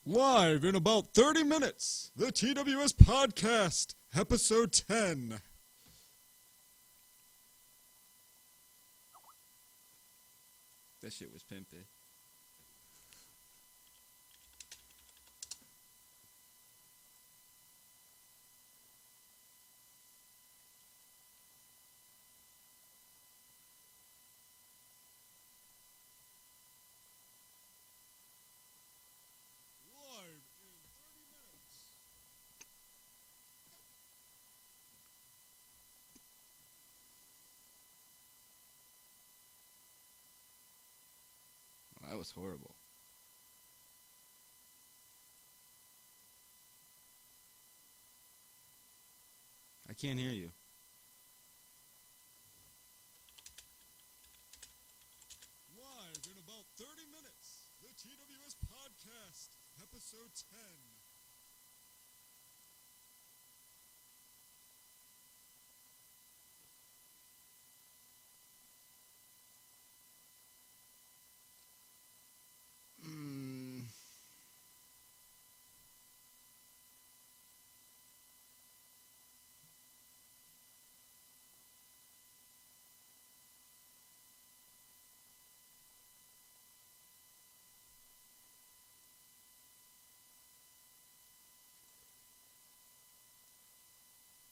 Live in about 30 minutes, the TWS Podcast, Episode 10. That shit was pimpy. That was horrible. I can't hear you. Live in about 30 minutes, the TWS Podcast, Episode 10.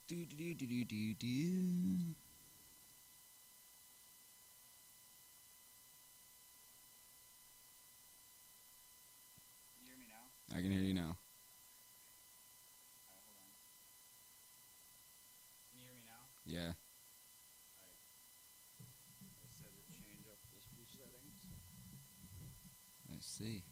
Do do do do do do. You hear me now? I can hear you now. Alright, hold on. Can you hear me now? Yeah. Alright. It said to change up the speech settings. I see.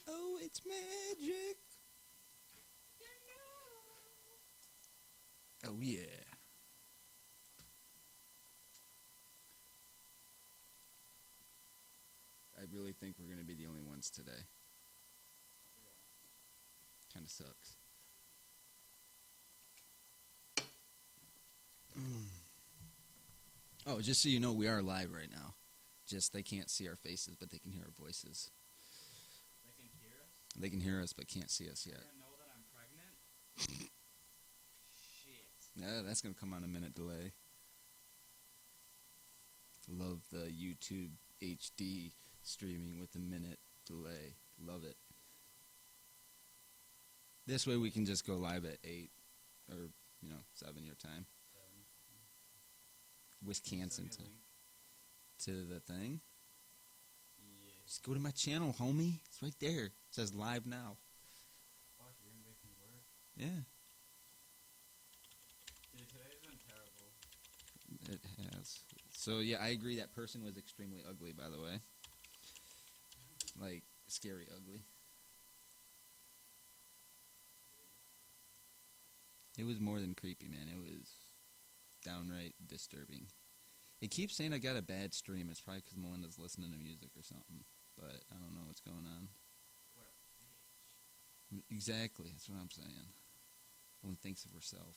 Oh, it's magic. Oh, yeah. I really think we're going to be the only ones today. Kind of sucks. Oh, just so you know, we are live right now. Just they can't see our faces, but they can hear our voices. They can hear us? They can hear us, but can't see us yet. They don't know that I'm pregnant? Shit. Yeah, that's going to come on a minute delay. Love the YouTube HD streaming with a minute delay. Love it. This way we can just go live at 8 or, 7 your time. Wisconsin time. To the thing? Yeah. Just go to my channel, homie. It's right there. It says live now. Fuck, you're gonna make me work. Yeah, Dude, today's been terrible. it has. So, yeah, I agree that person was extremely ugly, by the way. Like, scary ugly. It was more than creepy, man. It was downright disturbing. It keeps saying I got a bad stream. It's probably because Melinda's listening to music or something. But I don't know what's going on. What a bitch. Exactly. That's what I'm saying. One thinks of herself.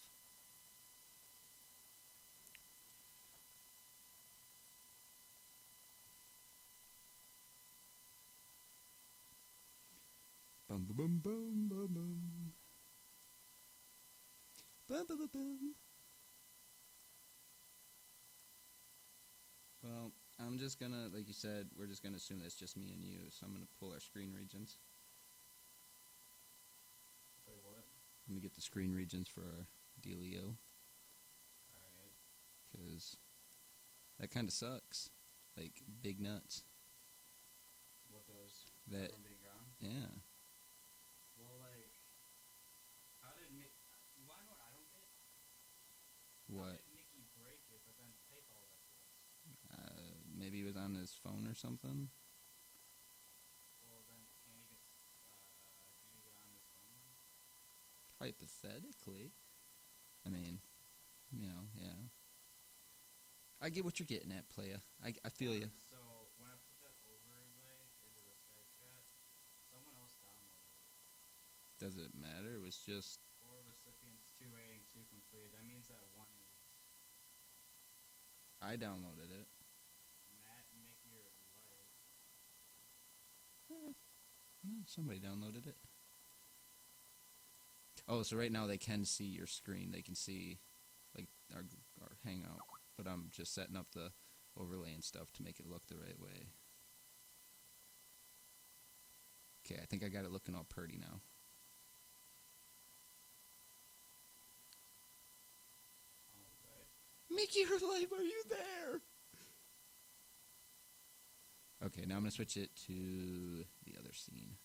Bum bum bum bum bum. Bum bum bum bum. Well, I'm just gonna, like you said, we're just gonna assume that's just me and you, so I'm gonna pull our screen regions. Wait, what? Let me get the screen regions for our dealio, Alright. because that kind of sucks. Like, big nuts. What those? That, From being gone? yeah. Well, like, how did Mickey... Why know what I don't get? What? How did Mickey break it, but then take all that for us? his phone or something. Well, then can he get on his phone? Hypothetically. I mean, yeah. I get what you're getting at, playa. I feel you. So when I put that overlay into the Skype chat, someone else downloaded it. Does it matter? It was just... 4 recipients, 2A and 2 completed. That means that 1 is... I downloaded it. Matt, Mickey, or Light. Somebody downloaded it. Oh, so right now they can see your screen. They can see, like, our Hangout. But I'm just setting up the overlay and stuff to make it look the right way. Okay, I think I got it looking all pretty now. Alright. Mickey, her life, are you there? Okay, now I'm going to switch it to the other scene.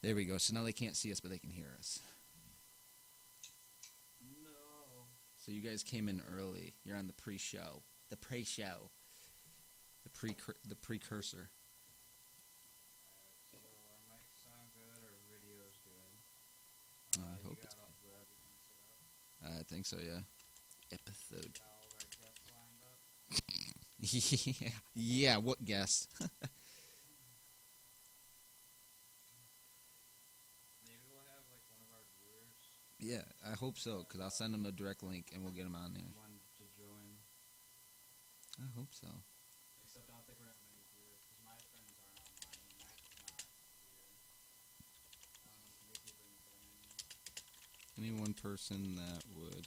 There we go. So now they can't see us, but they can hear us. No. So you guys came in early. You're on the pre-show. The pre-show. The precursor. So our mics sound good, our video's good. I hope you it's got all the everything set up? I think so, yeah. Episode. Got all of our guests lined up? Yeah, what guess? Maybe we'll have like one of our viewers. Yeah, I hope so, because I'll send them a direct link and we'll get them on there. One to join. I hope so. Except I don't think we're gonna have many viewers because my friends aren't online and Matt's not here. Mickey brings them in. Any one person that would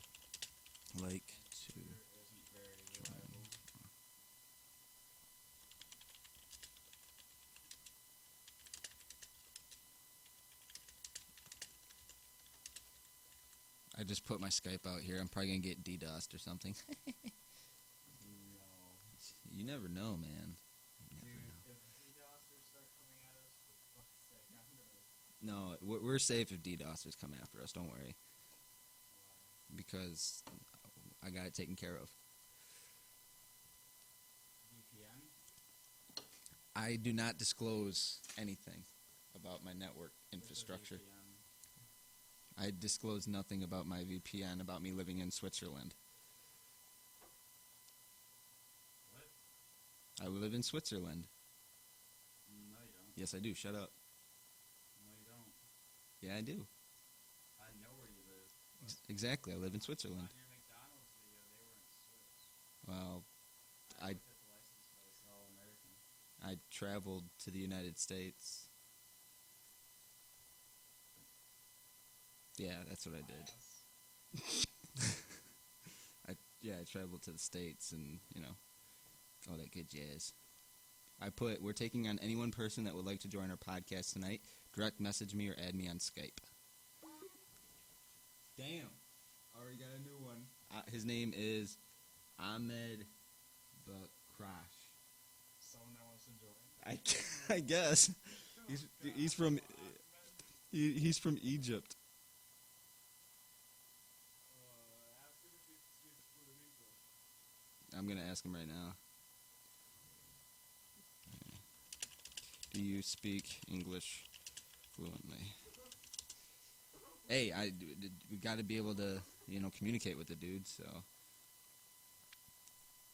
like to Twitter isn't very reliable. I just put my Skype out here. I'm probably going to get DDoSed or something. No. You never know, man. Dude, if DDoSers start coming at us, for fuck's sake, I'm gonna... No, we're safe if DDoSers come after us. Don't worry. Why? Because I got it taken care of. VPN? I do not disclose anything about my network infrastructure. VPN. I disclose nothing about my VPN, about me living in Switzerland. What? I live in Switzerland. No, you don't. Yes, I do. Shut up. No, you don't. Yeah, I do. I know where you live. Exactly. I live in Switzerland. On your McDonald's video, they were in Swiss. Well, I looked at the license plate, it's all American. I traveled to the United States. Yeah, that's what I did. I traveled to the States and, all that good jazz. We're taking on any one person that would like to join our podcast tonight. Direct message me or add me on Skype. Damn. Already got a new one. His name is Ahmed Bakrash. Someone that wants to join? I guess. He's from Egypt. Ask him if he speaks fluent English. I'm going to ask him right now. Do you speak English fluently? Hey, we got to be able to, communicate with the dude, so. You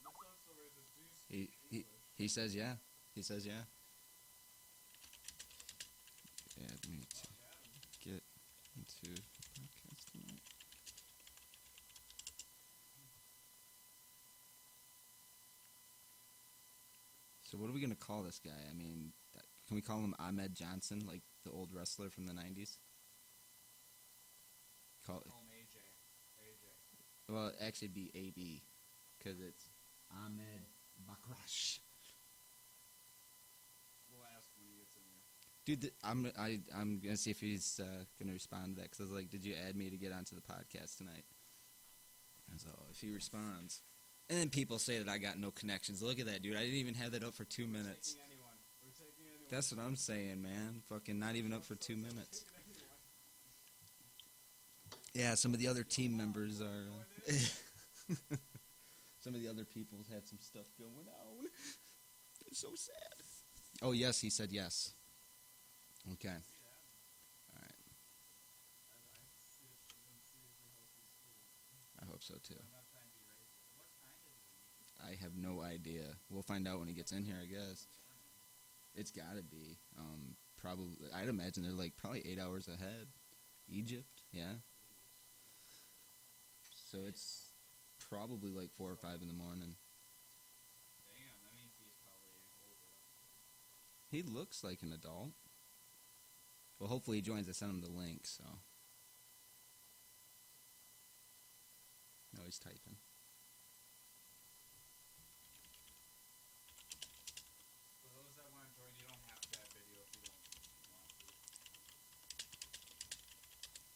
sound so racist. Do you speak English? He says yeah. He says yeah. Add me to get into the podcast tonight. So what are we going to call this guy? I mean, can we call him Ahmed Johnson, like the old wrestler from the 90s? Call him AJ. AJ. Well, it'd actually be AB, because it's Ahmed Bakrash. We'll ask when he gets in here. Dude, I'm gonna see if he's gonna respond to that, because I was like, did you add me to get onto the podcast tonight? And so if he responds, and then people say that I got no connections. Look at that, dude. I didn't even have that up for 2 minutes. We're taking anyone. That's what I'm saying, man. Fucking not even up for 2 minutes. Yeah, some of the other team members are. Some of the other people had some stuff going on. It's so sad. Oh, yes, he said yes. Okay. All right. I hope so, too. I have no idea. We'll find out when he gets in here, I guess. It's got to be. Probably. I'd imagine they're like probably 8 hours ahead. Egypt, yeah. So it's probably like 4 or 5 in the morning. Damn, that means he's probably older. He looks like an adult. Well, hopefully he joins. I sent him the link, so. No, he's typing. For those that want to join, you don't have to have video if you don't want to.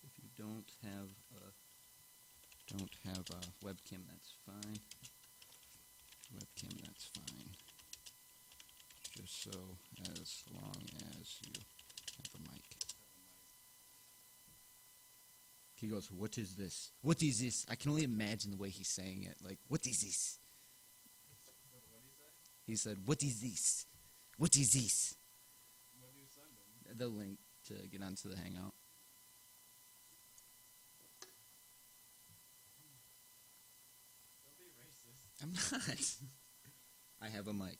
If you don't have a webcam, that's fine. Webcam, that's fine. Just so as long as you have a mic. He goes, "What is this? What is this?" I can only imagine the way he's saying it. Like, what is this? What did he say? He said, "What is this? What is this?" What do you send him? The link to get onto the Hangout. Don't be racist. I'm not. I have a mic.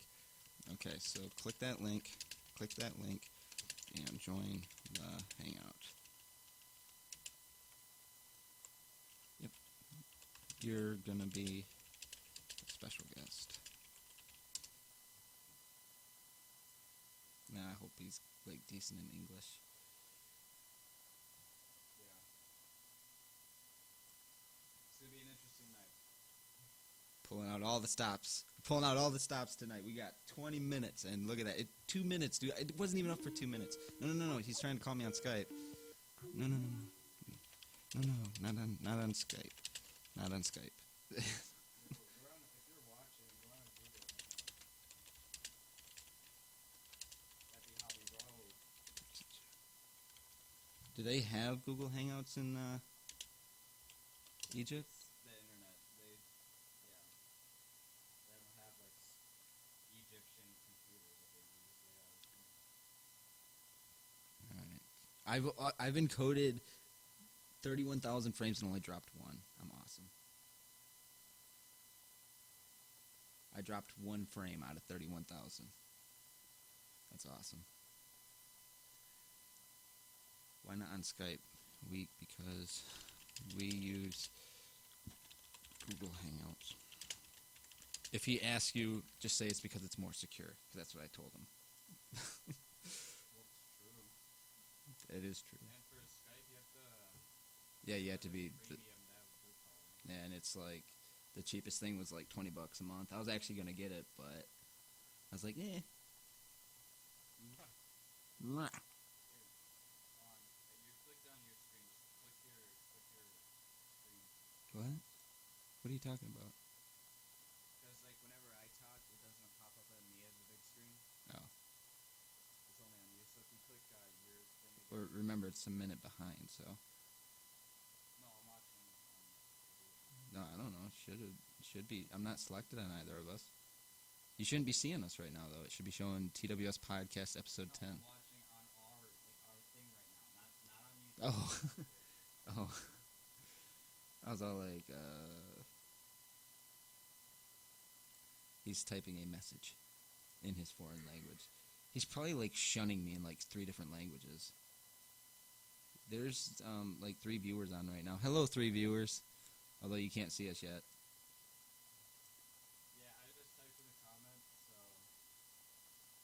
Okay, so click that link, and join the Hangout. Yep. You're gonna be a special guest. Nah, I hope he's like decent in English. Yeah. It's going to be an interesting night. Pulling out all the stops tonight. We got 20 minutes, and look at that. 2 minutes, dude. It wasn't even up for 2 minutes. No. He's trying to call me on Skype. No. Not on Skype. Not on Skype. If you're watching, go on Google. That'd be how we roll. Do they have Google Hangouts in Egypt? The internet, they don't have like Egyptian computers that they use. They have, All right. I've encoded 31,000 frames and only dropped one. I'm awesome. I dropped one frame out of 31,000. That's awesome. Why not on Skype? Weak because we use Google Hangouts. If he asks you, just say it's because it's more secure. 'Cause that's what I told him. well, it's true. It is true. And for Skype, you have to. Yeah, you have to be. Premium to have Ruko. And it's like the cheapest thing was like $20 a month. I was actually gonna get it, but I was like, eh. Mwah. You clicked on your screen. Just click your screen. What? What are you talking about? Because like whenever I talk, it doesn't pop up at me as a big screen. Oh. It's only on you. So if you click your thing. Or remember, it's a minute behind, so. No, I'm watching. No, I don't know. Should be. I'm not selected on either of us. You shouldn't be seeing us right now, though. It should be showing TWS Podcast Episode 10. I'm watching on our thing right now, not on YouTube. Oh. I was all like, he's typing a message in his foreign language. He's probably like shunning me in like 3 different languages. There's like 3 viewers on right now. Hello, 3 viewers. Although you can't see us yet. Yeah, I just typed in a comment, so.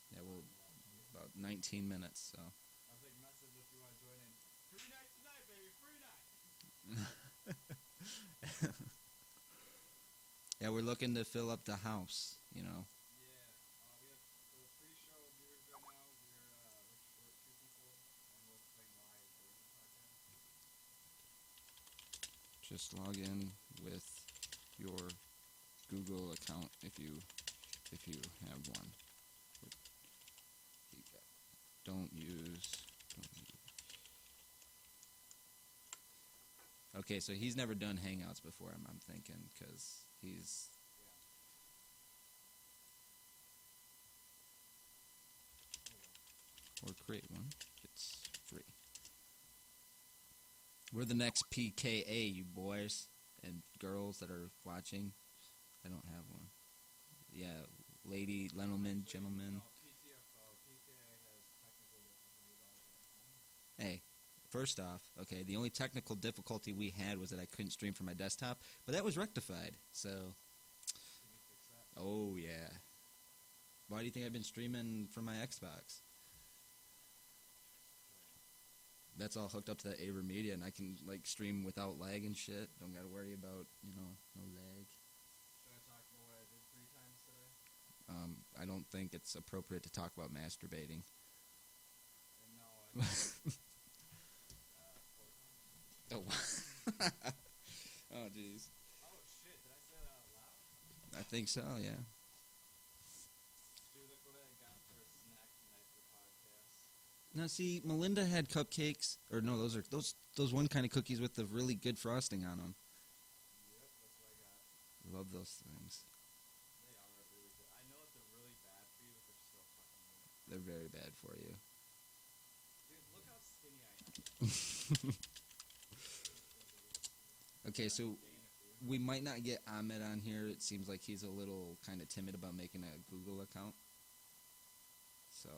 Yeah, well, about 19 minutes, so. I was like, message if you want to join in. Free night tonight, baby, free night. Yeah, we're looking to fill up the house, you know. Yeah, we have for the pre-show viewers right now. We're short 2 people, and we'll explain why during the podcast. Just log in with your Google account if you have one. Don't use. Okay, so he's never done Hangouts before. I'm thinking because he's or create one. It's free. We're the next PKA, you boys and girls that are watching. I don't have one. Yeah, lady, gentlemen, gentlemen. Hey, first off, okay, the only technical difficulty we had was that I couldn't stream from my desktop, but that was rectified, so... Oh, yeah. Why do you think I've been streaming from my Xbox? That's all hooked up to that Aver Media, and I can, like, stream without lag and shit. Don't gotta worry about, no lag. Should I talk about what I did 3 times today? I don't think it's appropriate to talk about masturbating. No, I Oh, oh, jeez. Oh, shit, did I say that out loud? I think so, yeah. Dude, look what I got for a snack tonight for the podcast. Now, see, Melinda had cupcakes, or no, those are those one kind of cookies with the really good frosting on them. Yep, that's what I got. Love those things. They are really good. I know that they're really bad for you, but they're still fucking good. They're very bad for you. Dude, look how skinny I am. Okay, so we might not get Ahmed on here. It seems like he's a little kind of timid about making a Google account. So.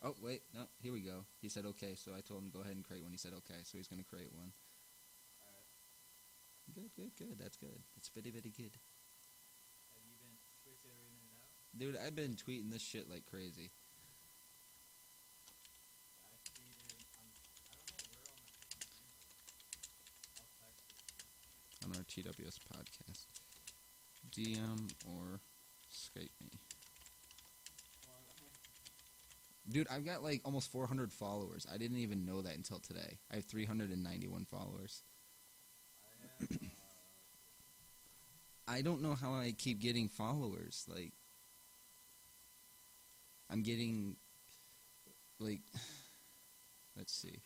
Oh, wait, no, here we go. He said okay, so I told him go ahead and create one. He said okay, so he's going to create one. Good, good, good. That's good. That's very, very good. Have you been twittering it out? Dude, I've been tweeting this shit like crazy. I tweeted, I don't know where all my fucking things are. I'll text it to you. On our TWS podcast. DM or Skype me. Dude, I've got like almost 400 followers. I didn't even know that until today. I have 391 followers. I don't know how I keep getting followers. Like, I'm getting, like, let's see.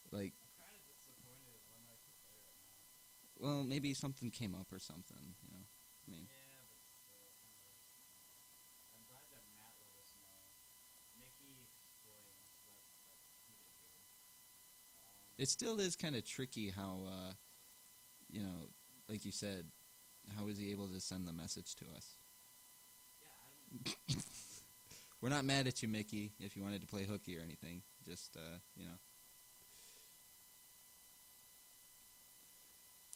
Like, I'm kind of disappointed in when I could play right now. well, maybe something came up or something, you know. I mean, Yeah, but still, kind of. I'm glad that Matt let us know. Mickey explained, so he did good. it still is kind of tricky how, you know, like you said, how is he able to send the message to us? Yeah, I don't. We're not mad at you, Mickey, if you wanted to play hooky or anything. Just, you know.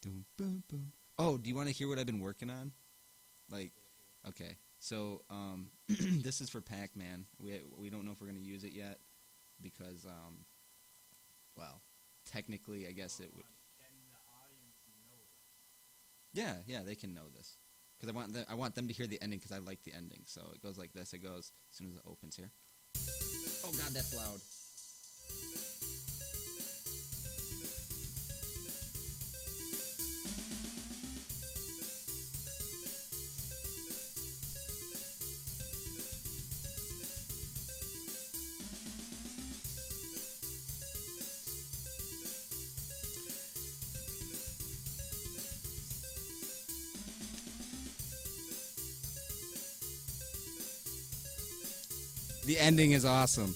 Doom, boom, boom. Oh, do you want to hear what I've been working on? Like, okay. So, this is for Pac-Man. We don't know if we're going to use it yet because, well, technically, I guess it would. Can the audience know this? Yeah, they can know this. Because I want them to hear the ending because I like the ending. So it goes like this. It goes as soon as it opens here. Oh, God, that's loud. The ending is awesome.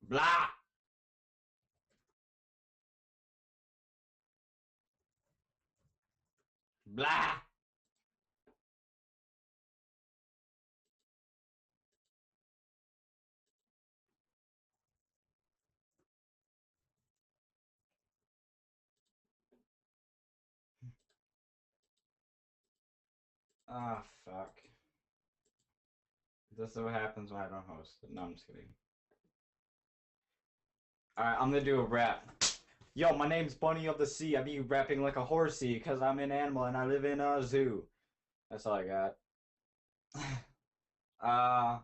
Blah. Blah. Ah, fuck. This is what happens when I don't host. No, I'm just kidding. Alright, I'm gonna do a rap. Yo, my name's Bunny of the Sea. I be rapping like a horsey because I'm an animal and I live in a zoo. That's all I got.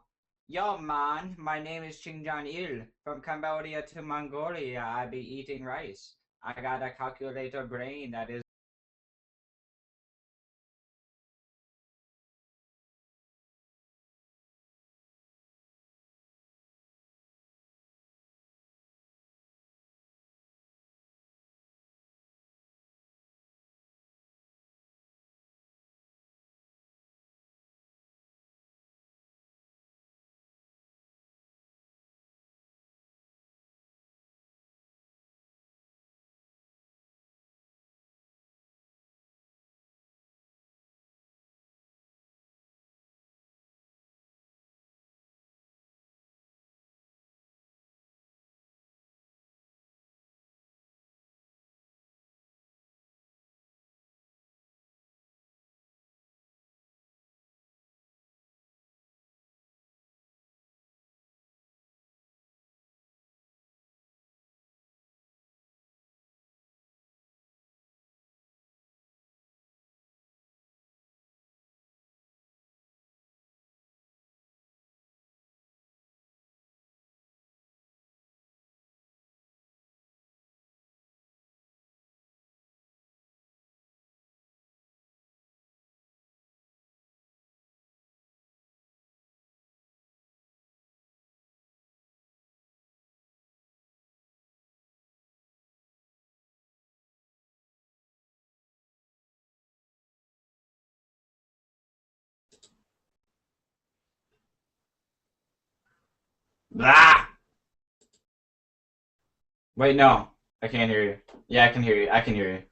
Yo, man, my name is Chingjan Il. From Cambodia to Mongolia, I be eating rice. I got a calculator brain that is. Blah! Wait, no. I can't hear you. Yeah, I can hear you. I can hear you.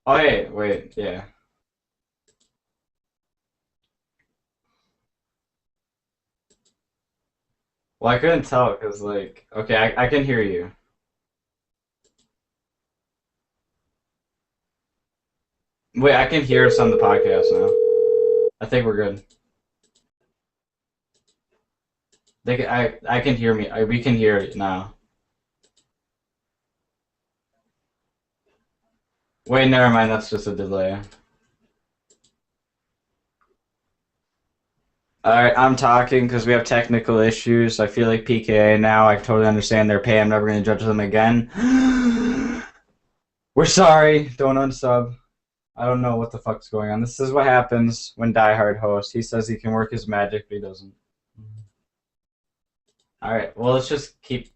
Oh, hey, wait, yeah. Well, I couldn't tell because, like, okay, I can hear you. Wait, I can hear us on the podcast now. I think we're good. I can hear me. We can hear it now. Wait, never mind. That's just a delay. Alright, I'm talking because we have technical issues. I feel like PKA now. I totally understand their pay. I'm never going to judge them again. We're sorry. Don't unsub. I don't know what the fuck's going on. This is what happens when Die Hard hosts. He says he can work his magic, but he doesn't. Alright, well, let's just keep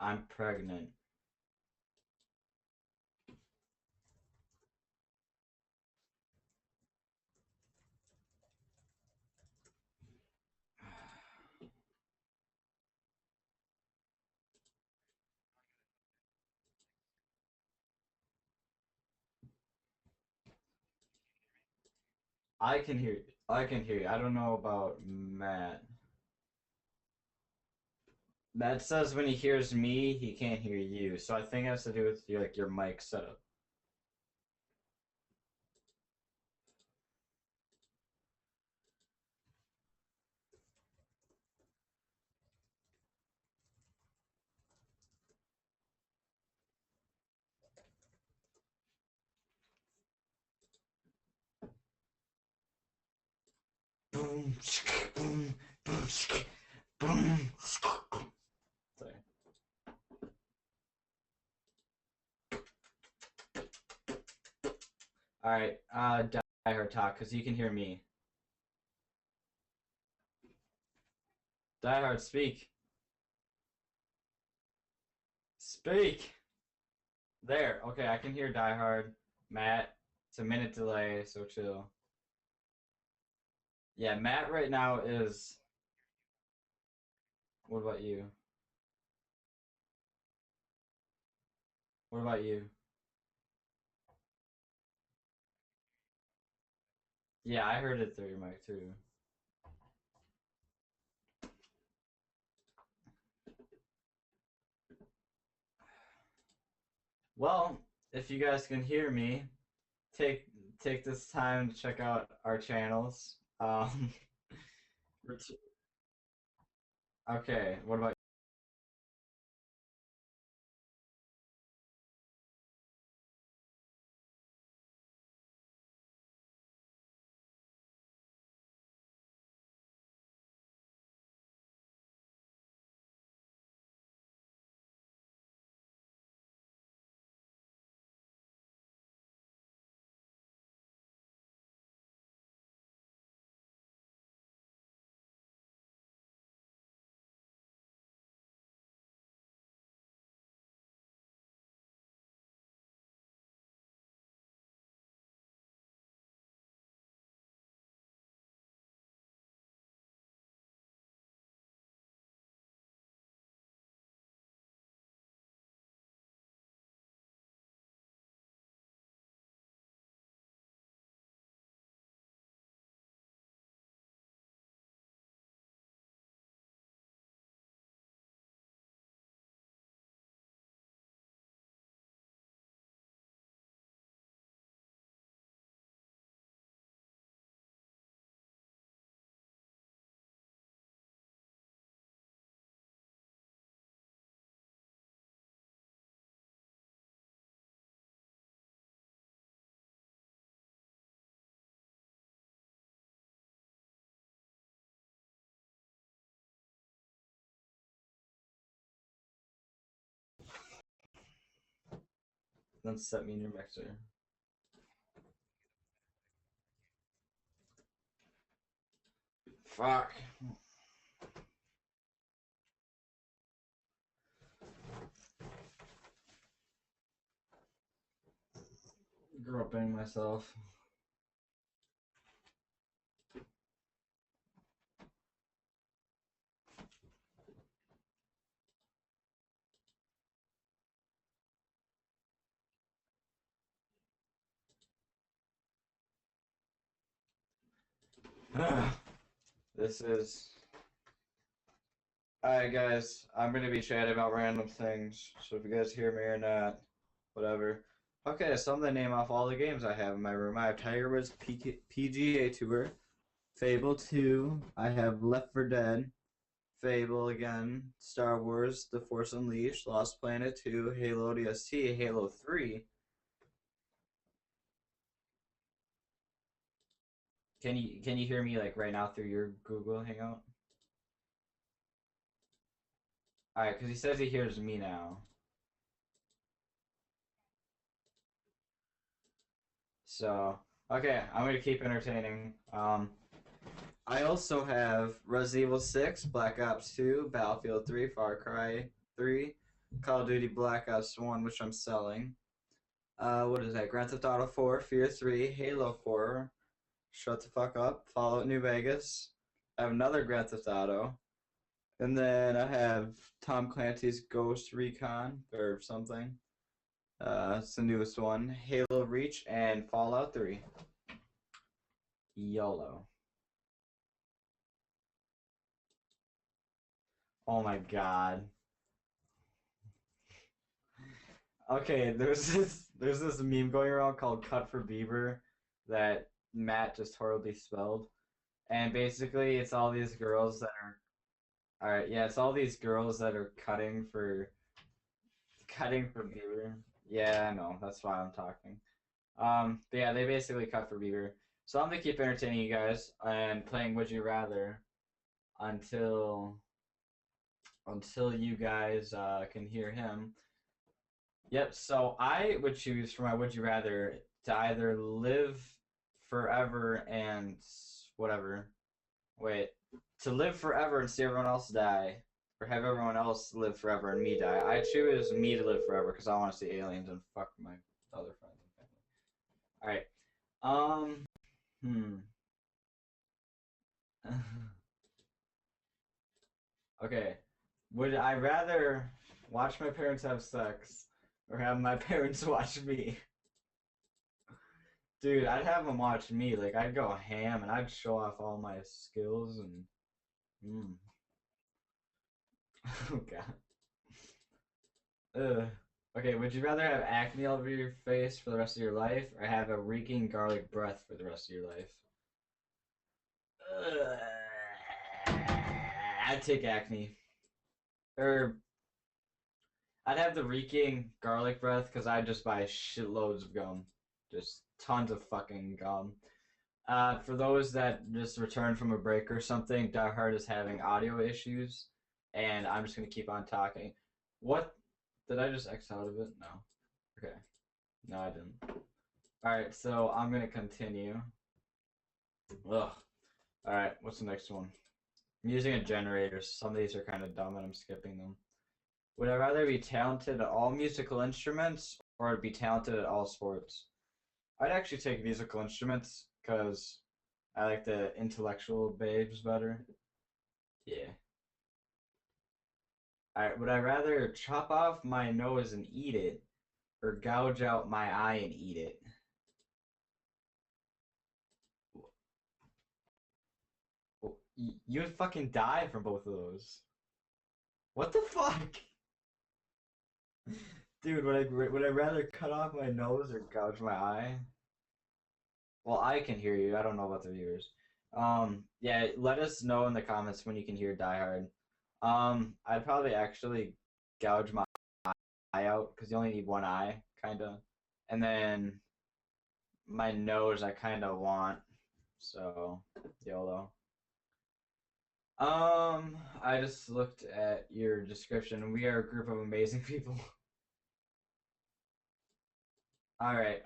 I'm pregnant. I can hear you. I can hear you. I don't know about Matt. Matt says when he hears me, he can't hear you. So I think it has to do with your mic setup. Boom, boom, boom, boom. Sorry. All right, die hard talk, cause you can hear me. Die hard, speak. Speak. There. Okay, I can hear Die Hard. Matt, it's a minute delay, so chill. Yeah, Matt right now is. What about you? What about you? Yeah, I heard it through your mic too. Well, if you guys can hear me, take take this time to check out our channels. Okay, what about Then set me in your mixer. Fuck. Groping myself. This is. Alright, guys, I'm gonna be chatting about random things, so if you guys hear me or not, whatever. Okay, so I'm gonna name off all the games I have in my room. I have TWS PGA Tour, Fable 2, I have Left 4 Dead, Fable again, Star Wars, The Force Unleashed, Lost Planet 2, Halo ODST, Halo 3. Can you hear me like right now through your Google Hangout? Alright, because he says he hears me now. So, okay, I'm gonna keep entertaining. I also have Resident Evil 6, Black Ops 2, Battlefield 3, Far Cry 3, Call of Duty Black Ops 1, which I'm selling. What is that? Grand Theft Auto 4, Fear 3, Halo 4, Shut the Fuck Up, Fallout New Vegas. I have another Grand Theft Auto. And then I have Tom Clancy's Ghost Recon or something. It's the newest one. Halo Reach and Fallout 3. YOLO. Oh my god. Okay, there's this meme going around called Cut for Beaver that Matt just horribly spelled. And basically it's all these girls that are alright, yeah, it's all these girls that are cutting for beaver. Yeah, I know, that's why I'm talking. But yeah, they basically cut for beaver. So I'm gonna keep entertaining you guys and playing Would You Rather until you guys can hear him. Yep, so I would choose for my Would You Rather to either live forever and whatever. Wait, to live forever and see everyone else die, or have everyone else live forever and me die. I choose me to live forever because I want to see aliens and fuck my other friends and family. Alright. Okay. Would I rather watch my parents have sex or have my parents watch me? Dude, I'd have them watch me. Like, I'd go ham and I'd show off all my skills and. Oh, God. Ugh. Okay, would you rather have acne all over your face for the rest of your life or have a reeking garlic breath for the rest of your life? I'd take acne. Or I'd have the reeking garlic breath because I'd just buy shitloads of gum. Just tons of fucking gum. For those that just returned from a break or something, Die Hard is having audio issues, and I'm just gonna keep on talking. What? Did I just X out of it? No. Okay. No, I didn't. Alright, so I'm gonna continue. Ugh. Alright, what's the next one? I'm using a generator, so some of these are kind of dumb and I'm skipping them. Would I rather be talented at all musical instruments or be talented at all sports? I'd actually take musical instruments because I like the intellectual babes better. Yeah. Alright, would I rather chop off my nose and eat it or gouge out my eye and eat it? You would fucking die from both of those. What the fuck? Dude, would I rather cut off my nose or gouge my eye? Well, I can hear you. I don't know about the viewers. Yeah, let us know in the comments when you can hear Die Hard. I'd probably actually gouge my eye out because you only need one eye, kinda. And then my nose I kinda want. So, YOLO. I just looked at your description. We are a group of amazing people. Alright,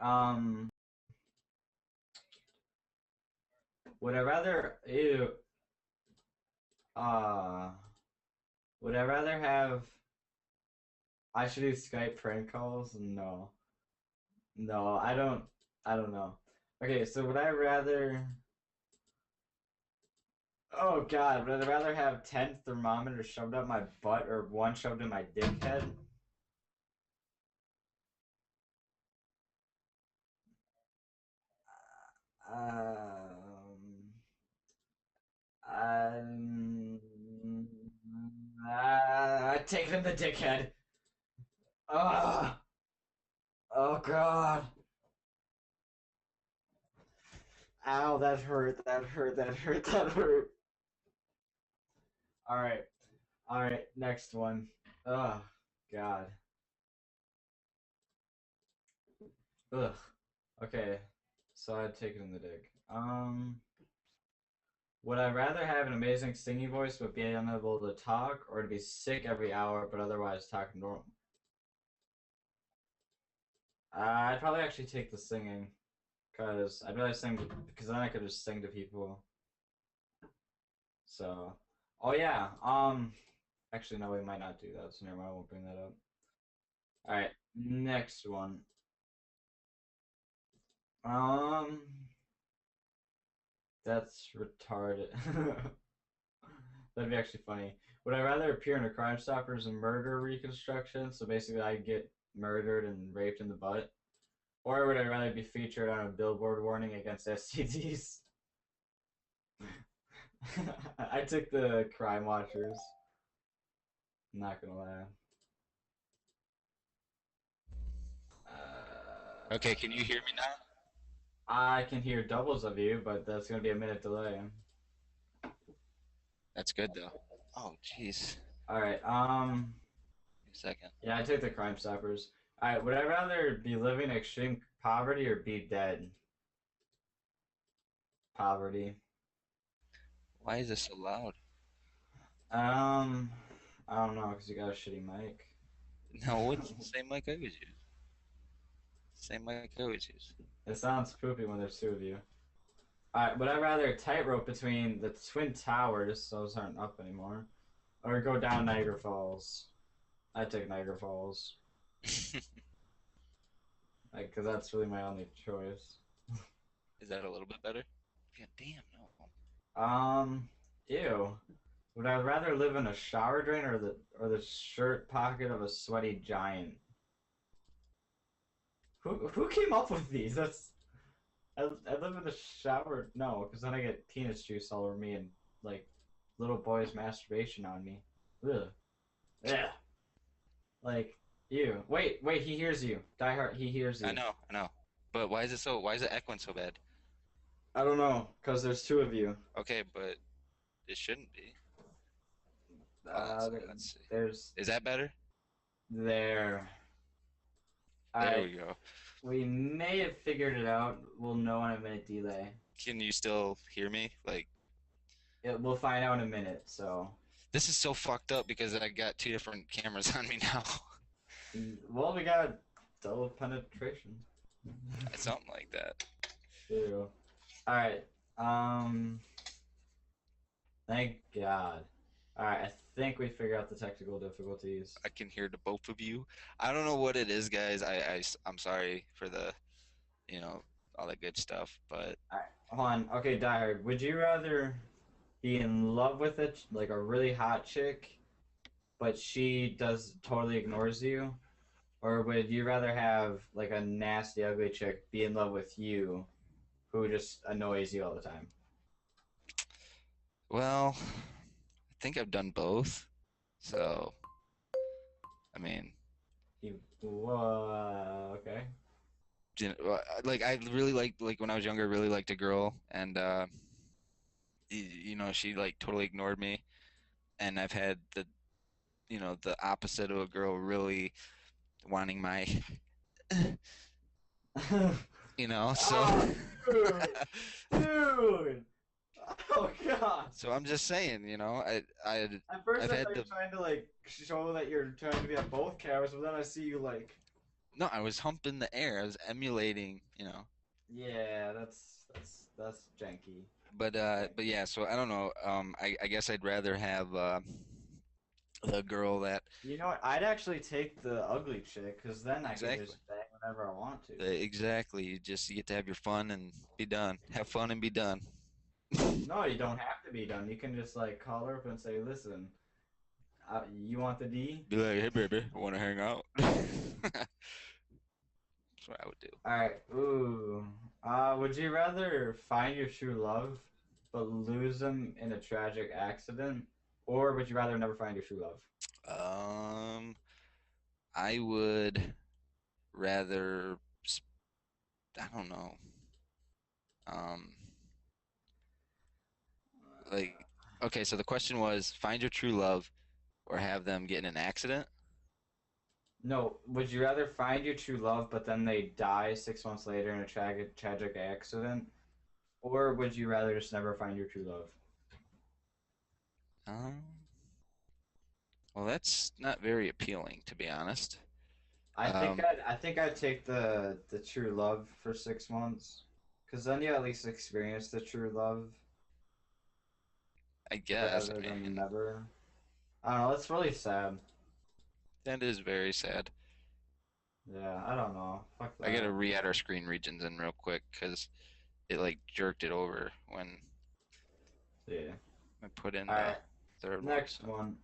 would I rather, ew, uh, would I rather have, I should do Skype prank calls? No. No, I don't know. Okay, so would I rather, oh God, would I rather have 10 thermometers shoved up my butt or one shoved in my dick head? Um, um, take them the dickhead. Ugh. Oh God. Ow, that hurt, that hurt, that hurt, that hurt. Alright. Alright, next one. Oh God. Ugh. Okay. So I'd take it in the dick. Would I rather have an amazing singing voice but be unable to talk, or to be sick every hour but otherwise talk normal? I'd probably actually take the singing, cause I'd rather sing, because then I could just sing to people. So, oh yeah, actually no, we might not do that. So never mind, I won't bring that up. Alright, next one. Um, that's retarded. That'd be actually funny. Would I rather appear in a Crime Stoppers and murder reconstruction? So basically, I get murdered and raped in the butt. Or would I rather be featured on a billboard warning against STDs? I took the Crime Watchers. I'm not gonna lie. Okay, can you hear me now? I can hear doubles of you, but that's gonna be a minute delay. That's good though. Oh, jeez. All right. A second. Yeah, I took the Crime Stoppers. All right. Would I rather be living in extreme poverty or be dead? Poverty. Why is this so loud? Um, I don't know, cause you got a shitty mic. No, it's the same mic I always use. Same mic I always use. It sounds poopy when there's two of you. All right. Would I rather tightrope between the Twin Towers, those aren't up anymore, or go down Niagara Falls? I take Niagara Falls. Like, cause that's really my only choice. Is that a little bit better? Yeah, damn, no. Ew. Would I rather live in a shower drain or the shirt pocket of a sweaty giant? Who came up with these? I live in the shower. No, because then I get penis juice all over me and like little boys masturbation on me. Ugh. Yeah. Like, ew. Wait, he hears you. Die Hard, he hears you. I know. But why is it echoing so bad? I don't know, because there's two of you. Okay, but it shouldn't be. Let's see. There's Is that better? there. There we go. We may have figured it out. We'll know in a minute delay. Can you still hear me? Like, We'll find out in a minute, so. this is so fucked up because I got two different cameras on me now. Well, we got double penetration. Something like that. Ew. Alright. Thank God. Alright, I think we figured out the technical difficulties. I can hear the both of you. I don't know what it is, guys. I'm sorry for the, all that good stuff, but Alright, hold on. Okay, Die Hard, would you rather be in love with like a really hot chick, but she totally ignores you? Or would you rather have like a nasty, ugly chick be in love with you who just annoys you all the time? well, I think I've done both. So, I mean, Okay. like I really liked, like when I was younger, I really liked a girl, and she like totally ignored me, and I've had the opposite of a girl really wanting my, so. Oh, dude. Oh God. So I'm just saying, I At first, I've I had thought you were trying to like show that you're trying to be on both cameras, but then I see you like. no, I was humping the air. I was emulating, Yeah, that's janky. But yeah. So I don't know. I guess I'd rather have the girl that. You know what? I'd actually take the ugly chick, because then I can Exactly. just bang whenever I want to. Exactly. You get to have your fun and be done. Have fun and be done. No, you don't have to be done. You can just like call her up and say, "Listen, you want the D?" Be like, hey baby, I want to hang out. That's what I would do. All right. Ooh. Would you rather find your true love, but lose them in a tragic accident, or would you rather never find your true love? I would rather. I don't know. Like, okay, so the question was find your true love or have them get in an accident? No. Would you rather find your true love, but then they die 6 months later in a tragic accident, or would you rather just never find your true love? Well, that's not very appealing, to be honest. I think I'd take the true love for 6 months, because then you at least experience the true love I guess. rather I than mean, never. I don't know. It's really sad. that is very sad. Yeah, I don't know. Fuck I gotta that. re-add our screen regions in real quick because it like jerked it over when Yeah. I put in All the right. third one. Next one.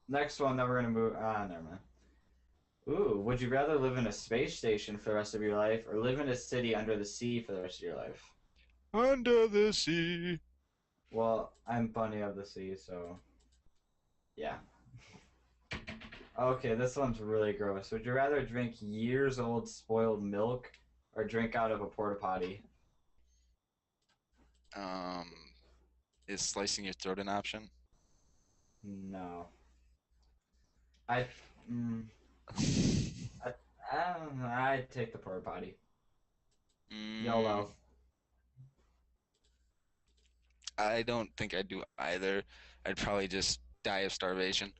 Next one that we're gonna move. Never mind. Ooh, would you rather live in a space station for the rest of your life or live in a city under the sea for the rest of your life? Under the sea. Well, I'm bunny of the sea, so yeah. Okay, this one's really gross. Would you rather drink years old spoiled milk or drink out of a porta potty? Um, is slicing your throat an option? No. I, mm, I, I don't know. I'd take the porta potty. Mm, YOLO. I don't think I'd do either. I'd probably just die of starvation.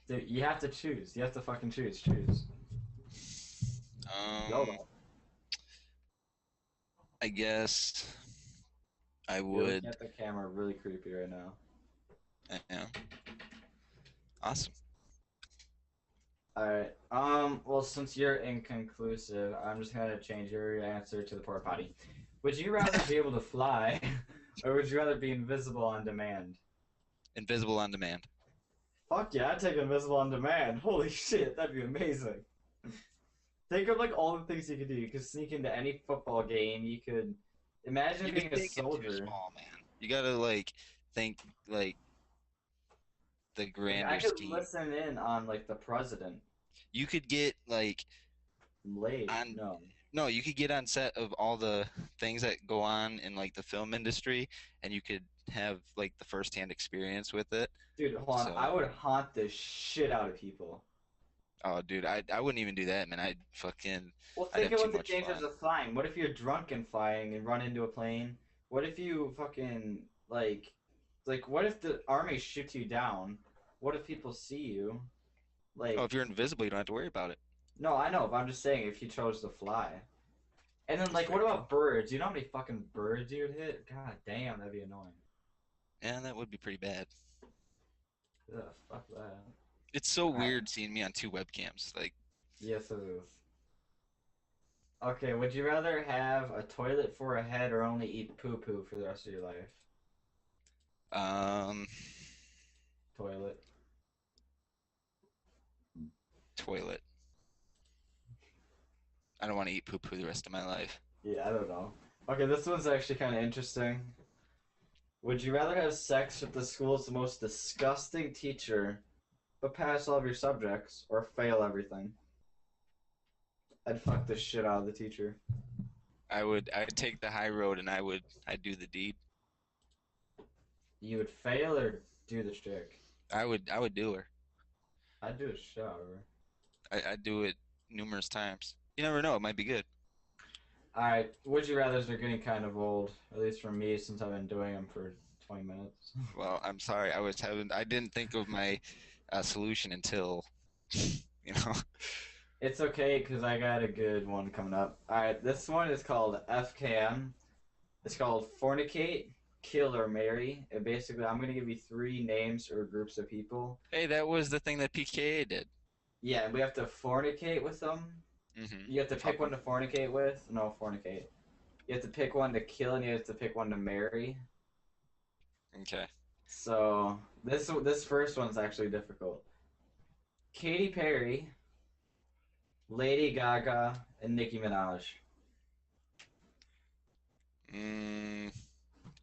Dude, you have to choose. You have to fucking choose. Choose. Um, YOLO. I guess I You're looking would. at the camera really creepy right now. Yeah, awesome. Alright. Well, since you're inconclusive, I'm just gonna change your answer to the porta potty. Would you rather be able to fly, or would you rather be invisible on demand? Invisible on demand. Fuck yeah, I'd take invisible on demand. Holy shit, that'd be amazing. Think of like all the things you could do. You could sneak into any football game. You could imagine You're being a thinking too soldier. small, man. You gotta like think like the Like I grander could scheme. listen in on like the president. You could get like Late. on No. no, you could get on set of all the things that go on in like the film industry, and you could have like the firsthand experience with it. Dude, hold on. So, I would haunt the shit out of people. oh, dude, I wouldn't even do that, man. Well, I'd think have too about the much dangers fun. of flying. What if you're drunk and flying and run into a plane? What if you fucking like what if the army shoots you down? What if people see you? Oh, Like, if you're invisible, you don't have to worry about it. no, I know, but I'm just saying if you chose to fly. And then That's like, very what true. about birds? You know how many fucking birds you'd hit? God damn, that'd be annoying. And that would be pretty bad. Ugh, fuck that. It's so All right. weird seeing me on two webcams. Like, Yes, it is. Okay, would you rather have a toilet for a head or only eat poo poo for the rest of your life? um, Toilet. toilet. I don't want to eat poo poo the rest of my life. Yeah, I don't know. Okay, this one's actually kind of interesting. Would you rather have sex with the school's most disgusting teacher, but pass all of your subjects, or fail everything? I'd fuck the shit out of the teacher. I'd take the high road and I'd do the deed. You would fail or do the trick? I would do her. I'd do a shit out of her. I'd do it numerous times. You never know, it might be good. Alright, would you rathers are getting kind of old, at least for me, since I've been doing them for 20 minutes. Well, I'm sorry. I didn't think of my solution until, you know. It's okay, because I got a good one coming up. Alright, this one is called FKM. It's called Fornicate, Kill, or Marry. And basically, I'm going to give you three names or groups of people. Hey, that was the thing that PKA did. Yeah, and we have to fornicate with them. Mm-hmm. You have to pick one to fornicate with. No, fornicate. You have to pick one to kill, and you have to pick one to marry. Okay. So this first one's actually difficult. Katy Perry, Lady Gaga, and Nicki Minaj.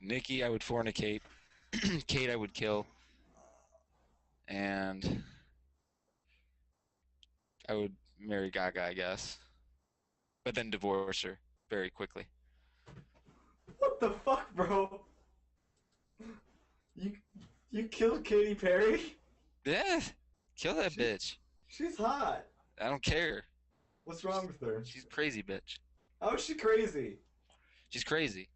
Nikki, I would fornicate. Kate, I would kill. And I would marry Gaga, I guess. But then divorce her very quickly. What the fuck, bro? You you killed Katy Perry? Yeah, kill that She, bitch. she's hot. I don't care. What's wrong with her? She's a crazy bitch. How is she crazy? She's crazy.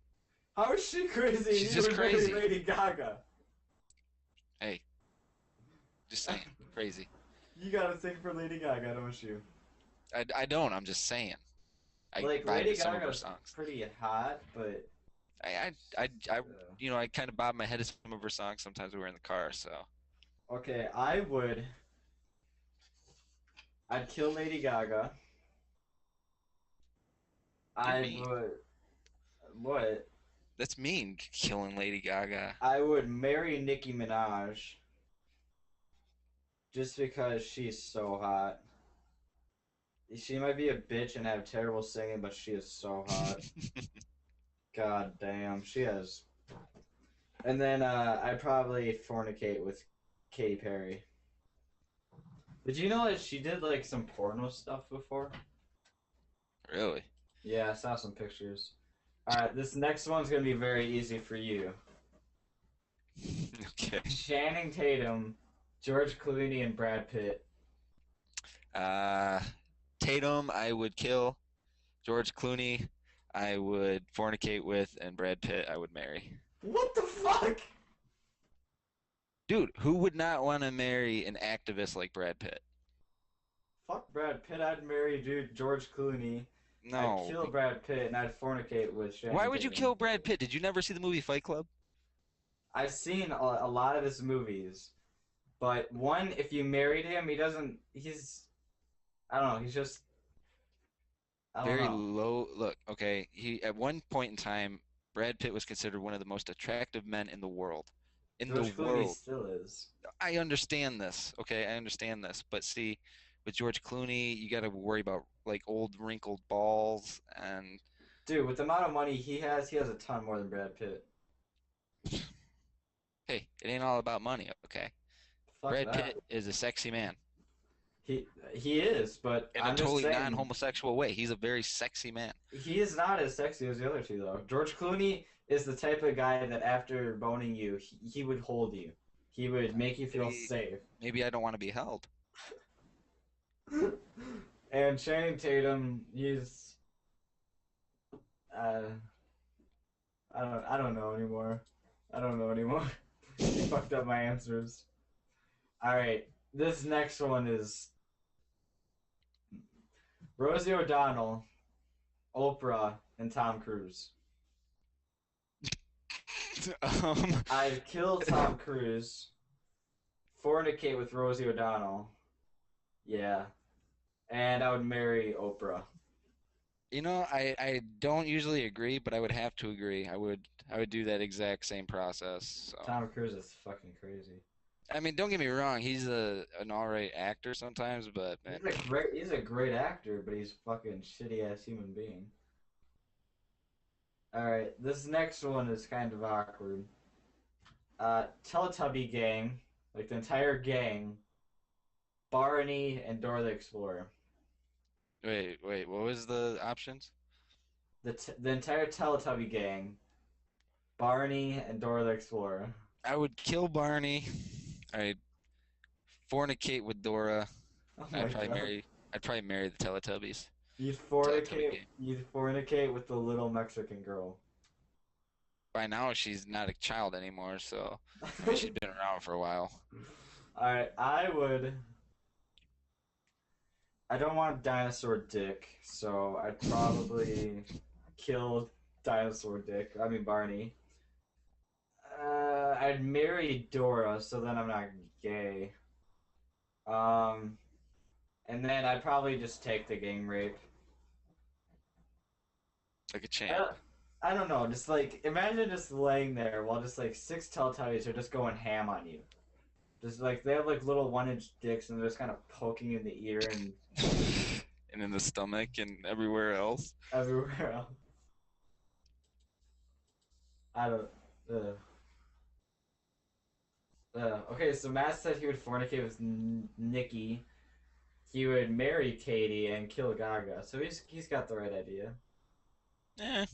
How is she crazy? She's You just would marry crazy. Lady Gaga. Hey, just saying, crazy. You gotta sing for Lady Gaga, don't you? I don't. I'm just saying. I Like vibe Lady to some of her Gaga's songs. pretty hot, but I you know, I kind of bob my head to some of her songs sometimes when we're in the car. So okay, I'd kill Lady Gaga. You're I mean. would. What? That's mean, killing Lady Gaga. I would marry Nicki Minaj just because she's so hot. She might be a bitch and have terrible singing, but she is so hot. God damn, she has. And then I'd probably fornicate with Katy Perry. Did you know that she did like some porno stuff before? Really? Yeah, I saw some pictures. Alright, this next one's gonna be very easy for you. Okay. Channing Tatum, George Clooney, and Brad Pitt. Tatum, I would kill. George Clooney, I would fornicate with, and Brad Pitt, I would marry. What the fuck? Dude, who would not want to marry an activist like Brad Pitt? Fuck Brad Pitt, I'd marry dude George Clooney. I'd No. kill Brad Pitt and I'd fornicate with Channing Why would you Tatum. kill Brad Pitt? Did you never see the movie Fight Club? I've seen a lot of his movies, but one, if you married him, I don't know, he's just, I don't Very know. low. Look, okay. He at one point in time, Brad Pitt was considered one of the most attractive men in the world. In the George Clooney world. still is. I understand this. Okay, I understand this. But see, with George Clooney, you got to worry about like old wrinkled balls and Dude, with the amount of money he has a ton more than Brad Pitt. hey, it ain't all about money, okay? Fuck Brad that. Pitt is a sexy man He is, but in a I'm just totally saying non-homosexual way. He's a very sexy man. he is not as sexy as the other two though. George Clooney is the type of guy that after boning you, he would hold you. He would make you feel Maybe, safe. maybe I don't want to be held. And Channing Tatum, he's uh I don't know anymore. I don't know anymore. You fucked up my answers. Alright, this next one is Rosie O'Donnell, Oprah, and Tom Cruise. um, I'd kill Tom Cruise, fornicate with Rosie O'Donnell. Yeah. And I would marry Oprah. I don't usually agree, but I would have to agree. I would do that exact same process. So. Tom Cruise is fucking crazy. I mean, don't get me wrong, he's an alright actor sometimes, but man, He's a great actor, but he's fucking shitty ass human being. Alright, this next one is kind of awkward. Teletubby gang, like the entire gang, Barney and Dora the Explorer. wait, what was the options? The entire Teletubby gang, Barney and Dora the Explorer. I would kill Barney. I'd fornicate with Dora. Oh and my god. I'd probably marry the Teletubbies. You'd Teletubby gang. fornicate with the little Mexican girl. By now, she's not a child anymore, so I mean, she's been around for a while. Alright, I don't want dinosaur dick, so I'd probably kill dinosaur dick. I mean Barney. I'd marry Dora, so then I'm not gay. And then I'd probably just take the gang rape. Like a champ. I don't know, just like imagine just laying there while just like six Teletubbies are just going ham on you. Just like they have like little 1-inch dicks and they're just kind of poking you in the ear and And in the stomach and everywhere else. everywhere else. I don't. Ugh. Okay, so Matt said he would fornicate with Nikki. He would marry Katie and kill Gaga. So he's got the right idea. Eh.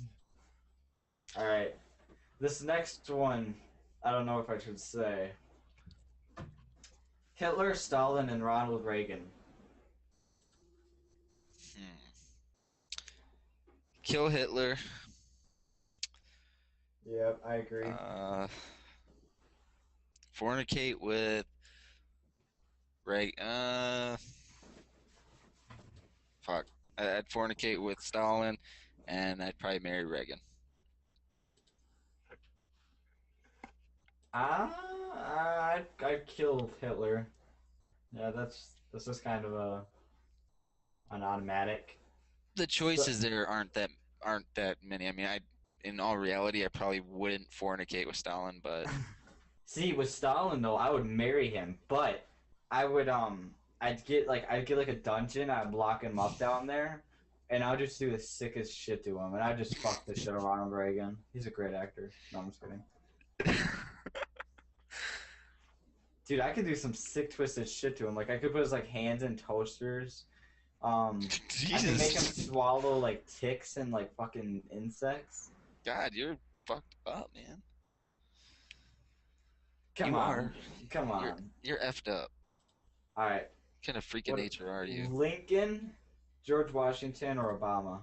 All right, this next one, I don't know if I should say. Hitler, Stalin, and Ronald Reagan. Kill Hitler. Yep, I agree. Fornicate with fuck. I'd fornicate with Stalin, and I'd probably marry Reagan. I'd kill Hitler. Yeah, that's just kind of a on automatic. The So, choices there aren't that many. I mean, in all reality, I probably wouldn't fornicate with Stalin, but see, with Stalin though, I would marry him, but I would I'd get like a dungeon, I'd lock him up down there, and I'll just do the sickest shit to him, and I'd just fuck the shit out of Ronald Reagan. He's a great actor. No, I'm just kidding. Dude, I could do some sick twisted shit to him. Like I could put his like hands in toasters. I could make him Jesus, swallow like ticks and like fucking insects. God, you're fucked up, man. Come You on, are. come You're on. you're effed up. All right, What kind of freaking what? nature are you? Lincoln, George Washington, or Obama?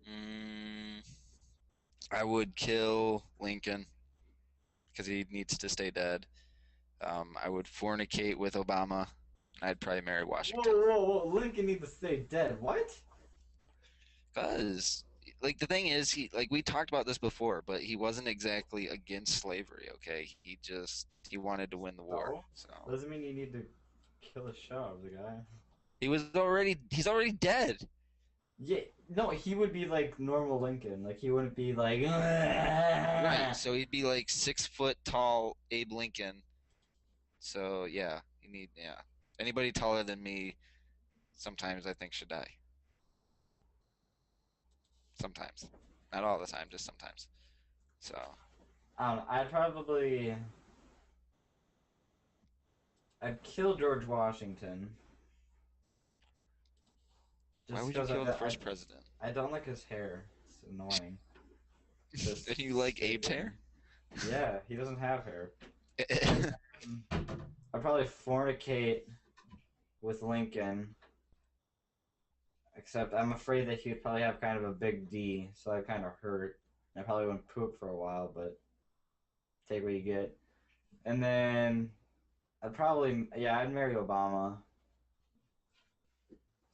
Mm, I would kill Lincoln because he needs to stay dead. I would fornicate with Obama. I'd probably marry Whoa, Washington. whoa, whoa! Lincoln needs to stay dead. What? Cause like the thing is like we talked about this before, but he wasn't exactly against slavery, okay? He wanted to win the war. No, So doesn't mean you need to kill the shit out of the guy. he's already dead. Yeah, no, he would be like normal Lincoln. Like he wouldn't be like. Right. So he'd be like 6 foot tall Abe Lincoln. So yeah, yeah. Anybody taller than me sometimes I think should die. Sometimes. Not all the time, just sometimes. So I'd I'd kill George Washington why just would you because kill the first president? I don't like his hair. It's annoying. Just And you like Abe's stupid. hair? Yeah, he doesn't have hair. I'd probably fornicate with Lincoln, except I'm afraid that he would probably have kind of a big D, so that kind of hurt. I probably wouldn't poop for a while, but take what you get. And then I'd marry Obama,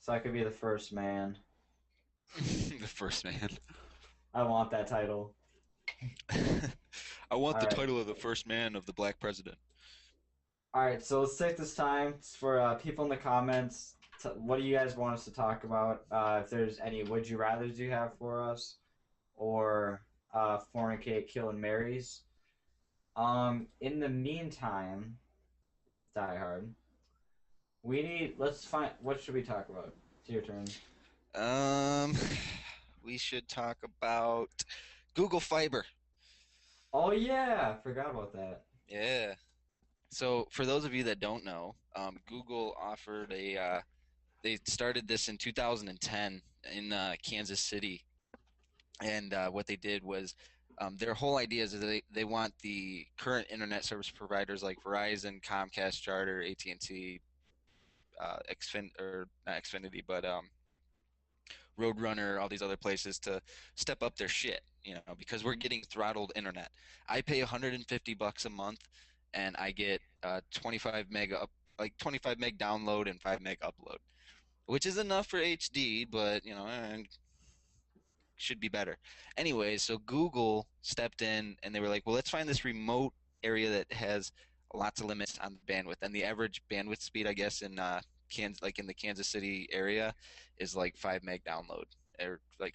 so I could be the first man. The first man. I want that title. I want All the right. title of the first man of the black president. All right, so let's take this time for people in the comments. What do you guys want us to talk about? If there's any would you rather's you have for us, or fornicate, kill, and marries. In the meantime, Die Hard. Let's find. What should we talk about? It's your turn. Um, we should talk about Google Fiber. Oh yeah, forgot about that. Yeah. So for those of you that don't know, Google offered they started this in 2010 in Kansas City, and what they did was their whole idea is that they want the current internet service providers like Verizon, Comcast, Charter, AT&T, or not Xfinity, but Roadrunner, all these other places to step up their shit, because we're getting throttled internet. I pay $150 a month, and I get 25 meg download and 5 meg upload, which is enough for HD, but should be better. Anyway, so Google stepped in and they were like, well, let's find this remote area that has lots of limits on bandwidth, and the average bandwidth speed, I guess, in in the Kansas City area, is like 5 meg download, or like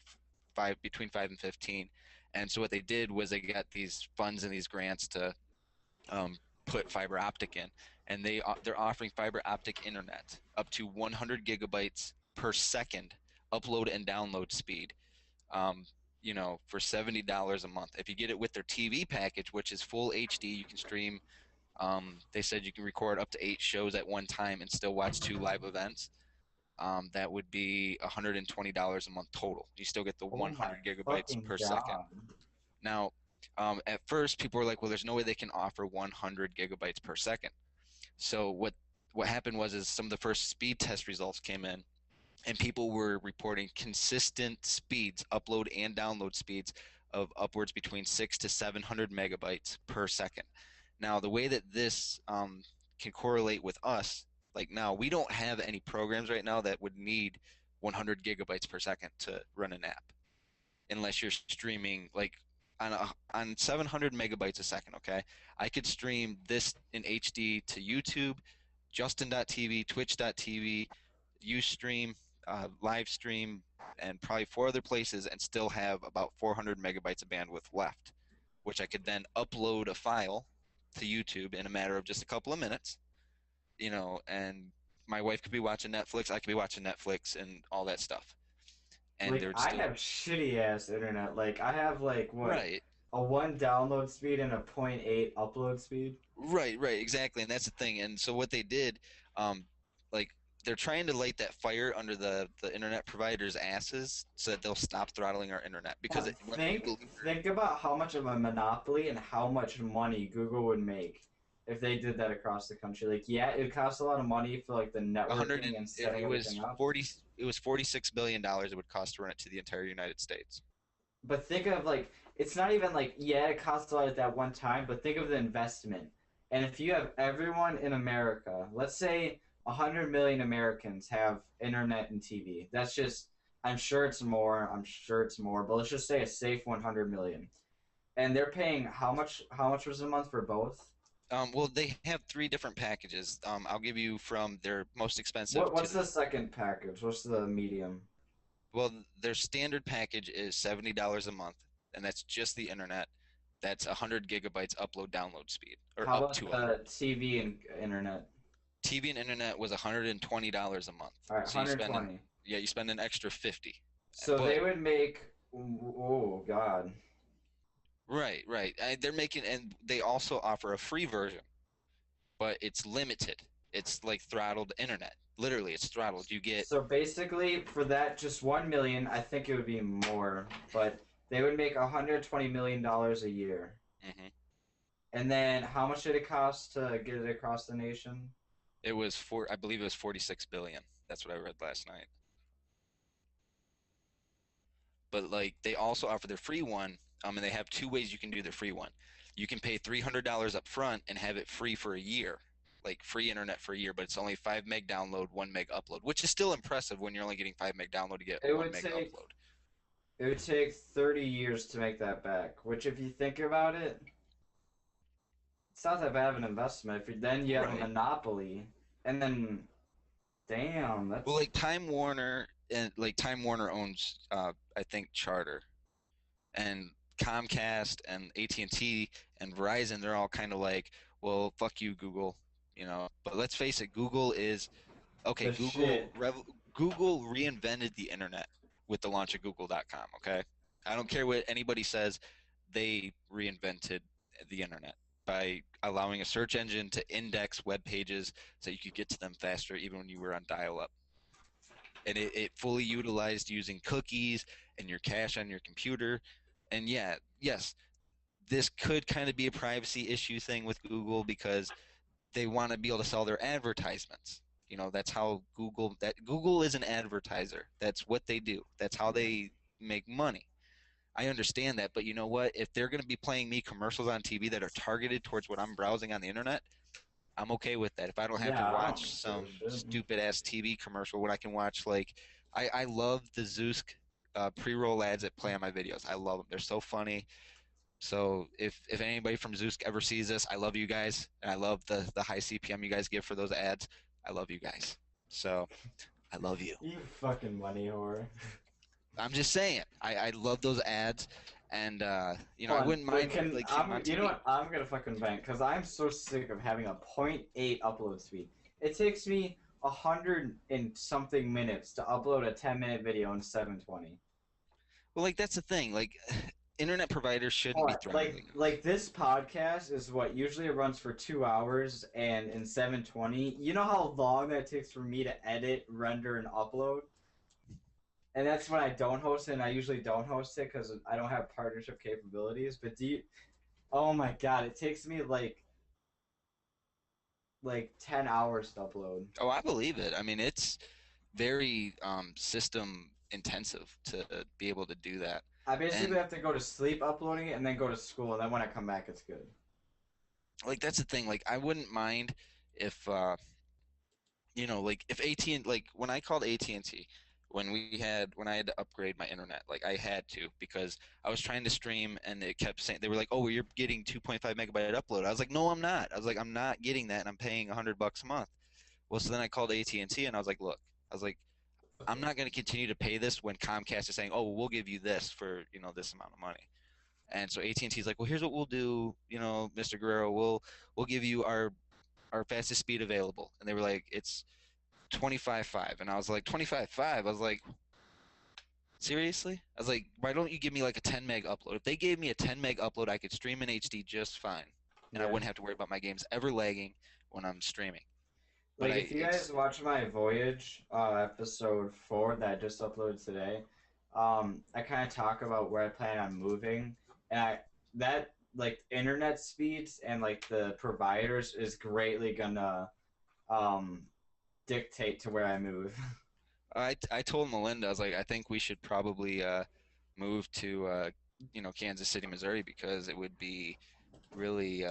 between 5 and 15. And so what they did was they got these funds and these grants to put fiber optic in, and they're offering fiber optic internet up to 100 gigabytes per second upload and download speed. Um, for $70 a month. If you get it with their TV package, which is full HD, you can stream. They said you can record up to 8 shows at one time and still watch 2 live events. That would be $120 a month total. You still get the Oh my 100 gigabytes fucking per god. second. Now, at first, people were like, "Well, there's no way they can offer 100 gigabytes per second." So what happened was some of the first speed test results came in, and people were reporting consistent speeds, upload and download speeds, of upwards between 600 to 700 megabytes per second. Now, the way that this can correlate with us, like now, we don't have any programs right now that would need 100 gigabytes per second to run an app, unless you're streaming like on 700 megabytes a second. Okay, I could stream this in HD to YouTube, Justin.tv, Twitch.tv, Ustream, Livestream, and probably 4 other places, and still have about 400 megabytes of bandwidth left, which I could then upload a file to YouTube in a matter of just a couple of minutes, and my wife could be watching Netflix, I could be watching Netflix, and all that stuff, and Like there'd I still have shitty ass internet. Like I have like what right. a 1 download speed and a .8 upload speed. Right, exactly, and that's the thing. And so what they did, um, like they're trying to light that fire under the internet providers' asses so that they'll stop throttling our internet because when Think people, think about how much of a monopoly and how much money Google would make if they did that across the country. Like yeah, it costs a lot of money for like the 100 networking and and setting it was everything up. 46 billion dollars it would cost to run it to the entire United States. But think of like it's not even like yeah, it costs a lot at that one time, but think of the investment. And if you have everyone in America, let's say 100 million Americans have internet and TV. That's just I'm sure it's more, but let's just say a safe 100 million. And they're paying how much was a month for both? Well, they have 3 different packages. I'll give you from their most expensive What's the second package? What's the medium? well, their standard package is $70 a month, and that's just the internet. That's 100 gigabytes upload download speed, or How up about to the 100. TV and internet? TV and internet was $120 a month. All right, So you spend 120. you spend an extra 50. So But they would make oh god. right. They're making, and they also offer a free version, but it's limited. It's like throttled internet. Literally, it's throttled. You get So basically, for that just 1 million, I think it would be more, but they would make $120 million a year. mhm. And then how much did it cost to get it across the nation? It was I believe it was 46 billion. That's what I read last night. But like they also offer their free one, and they have 2 ways you can do their free one. You can pay $300 up front and have it free for a year, like free internet for a year, but it's only 5 meg download, 1 meg upload, which is still impressive when you're only getting 5 meg download to get It one would meg take upload. it would take 30 years to make that back, which if you think about it, it's not that bad of an investment. If you, then you have a Right. monopoly, and then damn, that's Well, like Time Warner owns, I think, Charter, and Comcast and AT&T and Verizon. They're all kind of like, well, fuck you, Google, But let's face it, Google is okay. the shit. Google reinvented the internet with the launch of Google.com. Okay, I don't care what anybody says. They reinvented the internet by allowing a search engine to index web pages so you could get to them faster, even when you were on dial-up. And it fully utilized using cookies and your cache on your computer. And yes, this could kind of be a privacy issue thing with Google because they want to be able to sell their advertisements. That's how Google is an advertiser. That's what they do. That's how they make money. I understand that, but you know what? If they're going to be playing me commercials on TV that are targeted towards what I'm browsing on the internet, I'm okay with that. If I don't have to Yeah, I don't watch give a some shit. stupid ass TV commercial, when I can watch I love the Zeus pre-roll ads that play on my videos. I love them. They're so funny. So if anybody from Zeus ever sees this, I love you guys, and I love the high CPM you guys give for those ads. I love you guys. So I love you. You fucking money whore. I'm just saying. I love those ads, and I Fun. wouldn't Wait, mind seeing them on you know TV. what? I'm gonna fucking vent because I'm so sick of having a .8 upload speed. It takes me 100 and something minutes to upload a 10-minute video in 720. Well, that's the thing. Internet providers shouldn't be What? throttling. Like this podcast is what usually it runs for 2 hours and in 720. You know how long that takes for me to edit, render, and upload? And that's when I don't host it, and I usually don't host it because I don't have partnership capabilities. But oh my god, it takes me like 10 hours to upload. Oh, I believe it. I mean, it's very system intensive to be able to do that. I basically And have to go to sleep uploading it and then go to school, and then when I come back, it's good. that's the thing. I wouldn't mind if if when I called AT&T when I had to upgrade my internet, I had to because I was trying to stream and it kept saying they were like, "Oh, well, you're getting 2.5 megabyte upload." I was like, "No, I'm not." I was like, "I'm not getting that, and I'm paying $100 a month." Well, so then I called AT&T and I was like, "Look," was like, I'm not going to continue to pay this when Comcast is saying, oh, we'll give you this for, this amount of money. And so AT&T's like, well, here's what we'll do, Mr. Guerrero, we'll give you our fastest speed available. And they were like, it's 25.5. And I was like, 25.5? I was like, seriously? I was like, why don't you give me like a 10 meg upload? If they gave me a 10 meg upload, I could stream in HD just fine. And I Yeah. wouldn't have to worry about my games ever lagging when I'm streaming. Like, But if you guys watch my Voyage episode 4 that I just uploaded today, I kind of talk about where I plan on moving, and like internet speeds and like the providers is greatly gonna dictate to where I move. I told Melinda, I was like, I think we should probably move to Kansas City, Missouri, because it would be really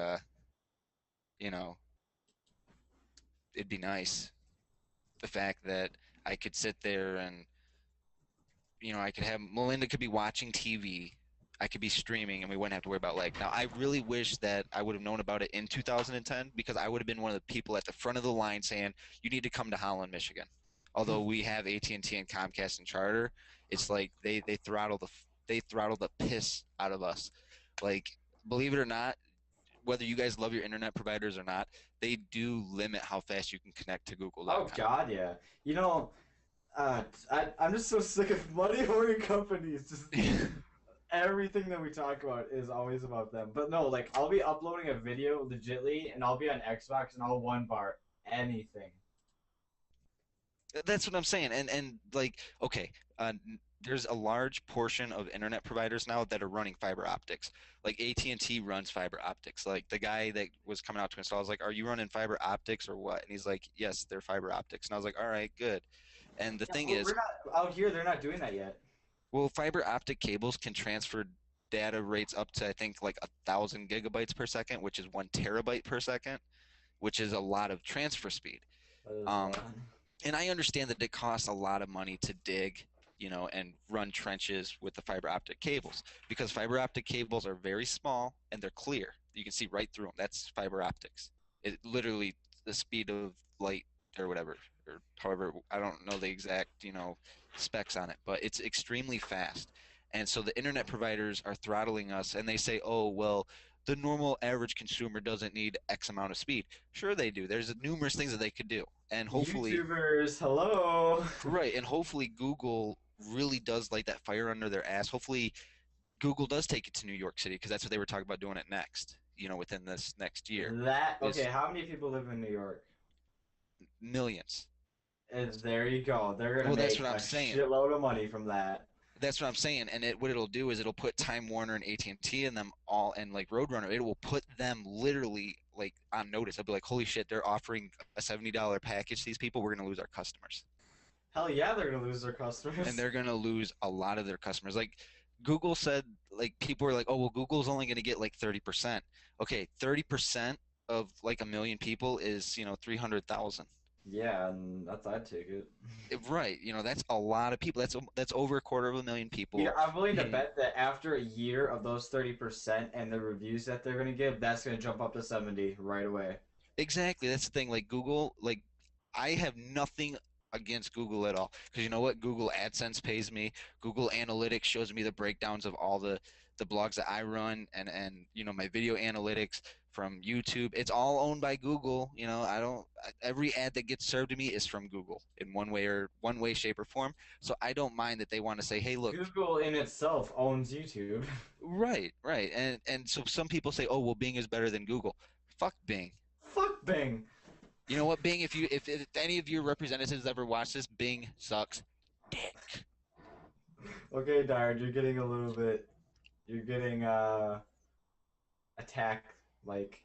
you know it'd be nice. The fact that I could sit there and I could have Melinda could be watching TV, I could be streaming, and we wouldn't have to worry about lag. Now, I really wish that I would have known about it in 2010 because I would have been one of the people at the front of the line saying, "You need to come to Holland, Michigan." Although we have AT&T and Comcast and Charter, it's like they throttle the piss out of us. Like, believe it or not, whether you guys love your internet providers or not, they do limit how fast you can connect to Google.com. Oh God, yeah. I'm just so sick of money-hoarding companies. Just everything that we talk about is always about them. But no, like I'll be uploading a video legitly, and I'll be on Xbox, and I'll one bar anything. That's what I'm saying. And like, okay, there's a large portion of internet providers now that are running fiber optics. Like AT&T runs fiber optics. Like the guy that was coming out to install, I was like, "Are you running fiber optics or what?" And he's like, "Yes, they're fiber optics." And I was like, "All right, good." And the thing is, we're not out here. They're not doing that yet. well, fiber optic cables can transfer data rates up to I think like 1,000 gigabytes per second, which is 1 terabyte per second, which is a lot of transfer speed. That is Um, wild. and I understand that it costs a lot of money to dig, and run trenches with the fiber optic cables because fiber optic cables are very small and they're clear. You can see right through them. That's fiber optics. It literally the speed of light or whatever, or however, I don't know the exact, specs on it, but it's extremely fast. And so the internet providers are throttling us and they say, "Oh, well, the normal average consumer doesn't need X amount of speed." Sure they do. There's numerous things that they could do. And hopefully YouTubers, hello. right, and hopefully Google really does light that fire under their ass. Hopefully Google does take it to New York City because that's what they were talking about doing it next, within this next year. Okay, how many people live in New York? Millions. And there you go. They're gonna Well, that's make what I'm a saying. shitload of money from that. That's what I'm saying. And what it'll do is it'll put Time Warner and AT&T and them all, and like Roadrunner, it will put them literally like on notice. I'll be like, holy shit, they're offering a $70 package to these people. We're going to lose our customers. Hell yeah, they're gonna lose their customers. And they're going to lose a lot of their customers. Like Google said, like people were like, oh, well, Google's only going to get like 30%. Okay, 30% of like a million people is, 300,000. Yeah, and I'd take it. Right, that's a lot of people. That's over 250,000 people. Yeah, I'm willing to bet that after a year of those 30% and the reviews that they're gonna give, that's gonna jump up to 70 right away. Exactly, that's the thing. Like Google, like I have nothing against Google at all because you know what? Google AdSense pays me. Google Analytics shows me the breakdowns of all the blogs that I run and my video analytics from YouTube. It's all owned by Google. Every ad that gets served to me is from Google in one way, shape, or form. So I don't mind that they want to say, "Hey, look." Google in itself owns YouTube. Right, and so some people say, "Oh, well, Bing is better than Google." Fuck Bing. Fuck Bing. You know what, Bing? If any of your representatives ever watch this, Bing sucks dick. Okay, Dard, you're getting attacked like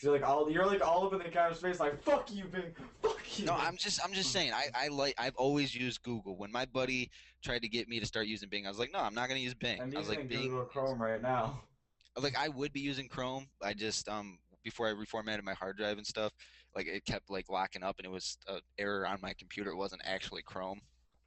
you're like all up in the camera's face like fuck you, Bing. Fuck you. No, I'm just saying. I've always used Google. When my buddy tried to get me to start using Bing, I was like, no, I'm not gonna use Bing. I'm I was using like, Bing. Google Chrome right now. Like I would be using Chrome. I just before I reformatted my hard drive and stuff, like it kept like locking up and it was an error on my computer. It wasn't actually Chrome,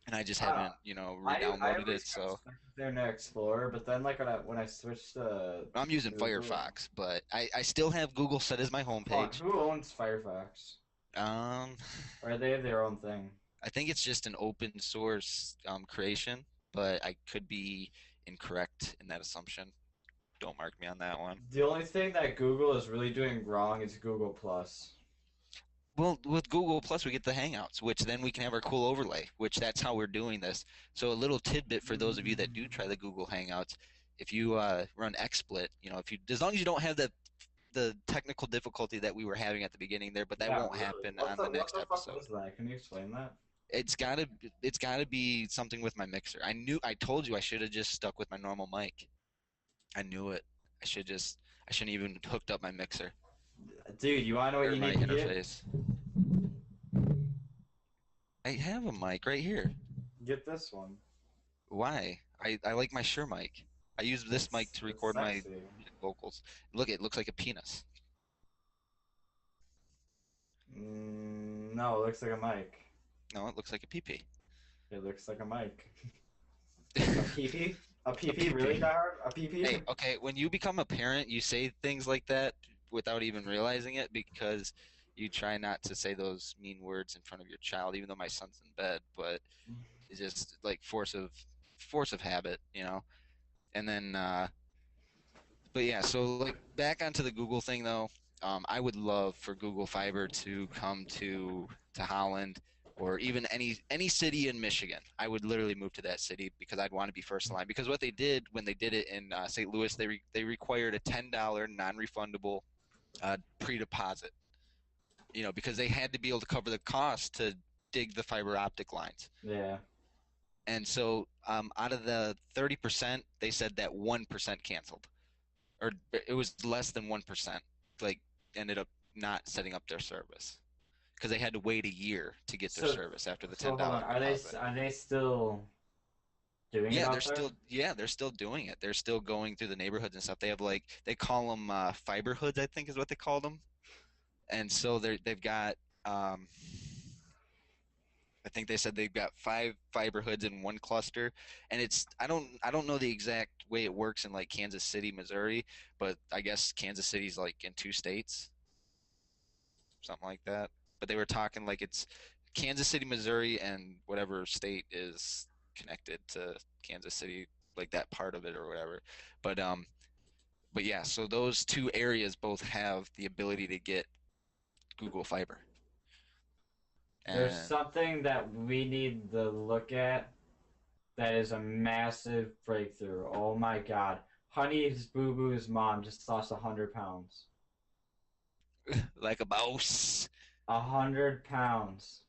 and I just haven't re-downloaded it. So Internet Explorer, but then like when I switched to I'm using Google, Firefox, but I still have Google set as my homepage. Who owns Firefox? Um, Or they have their own thing? I think it's just an open source creation, but I could be incorrect in that assumption. Don't mark me on that one. The only thing that Google is really doing wrong is Google Plus. Well, with Google Plus, we get the Hangouts, which then we can have our cool overlay, which that's how we're doing this. So a little tidbit for those of you that do try the Google Hangouts, if you run XSplit, if you as long as you don't have the technical difficulty that we were having at the beginning there, but that Yeah, won't really. happen What on the the what next the fuck episode. was that? Can you explain that? It's gotta it's gotta be something with my mixer. I told you I should have just stuck with my normal mic. I knew it. I shouldn't even hooked up my mixer Dude, you wanna know what or you my need to get? interface. I have a mic right here. Get this one. Why? I like my Shure mic. I use this mic to It's record my sexy. vocals. Look, it looks like a penis. No, it looks like a mic. No, it looks like a pee-pee. It looks like a mic. A A PP? A PP? Really, pee-pee. Dahard? A PP? Hey, okay, when you become a parent, you say things like that without even realizing it because you try not to say those mean words in front of your child, even though my son's in bed, but it's just like force of habit. And then but yeah, so like back onto the Google thing though, I would love for Google Fiber to come to Holland or even any city in Michigan. I would literally move to that city because I'd want to be first in line. Because what they did when they did it in St. Louis, they required a $10 non-refundable pre-deposit. Because they had to be able to cover the cost to dig the fiber optic lines. Yeah. And so out of the 30%, they said that 1% canceled. Or it was less than 1%, like ended up not setting up their service because they had to wait a year to get their service after the So $10 hold on, deposit. are they still doing it Yeah, out there? they're still doing it. They're still going through the neighborhoods and stuff. They have they call them fiber hoods, I think is what they call them. And so they've got I think they said they've got 5 fiber hoods in one cluster, and I don't know the exact way it works in like Kansas City, Missouri, but I guess Kansas City's like in 2 states, something like that. But they were talking like it's Kansas City, Missouri, and whatever state is connected to Kansas City, like that part of it or whatever. But yeah, so those 2 areas both have the ability to get Google Fiber. There's And something that we need to look at that is a massive breakthrough. Oh my god. Honey's Boo Boo's mom just lost 100 pounds. like a mouse. 100 pounds.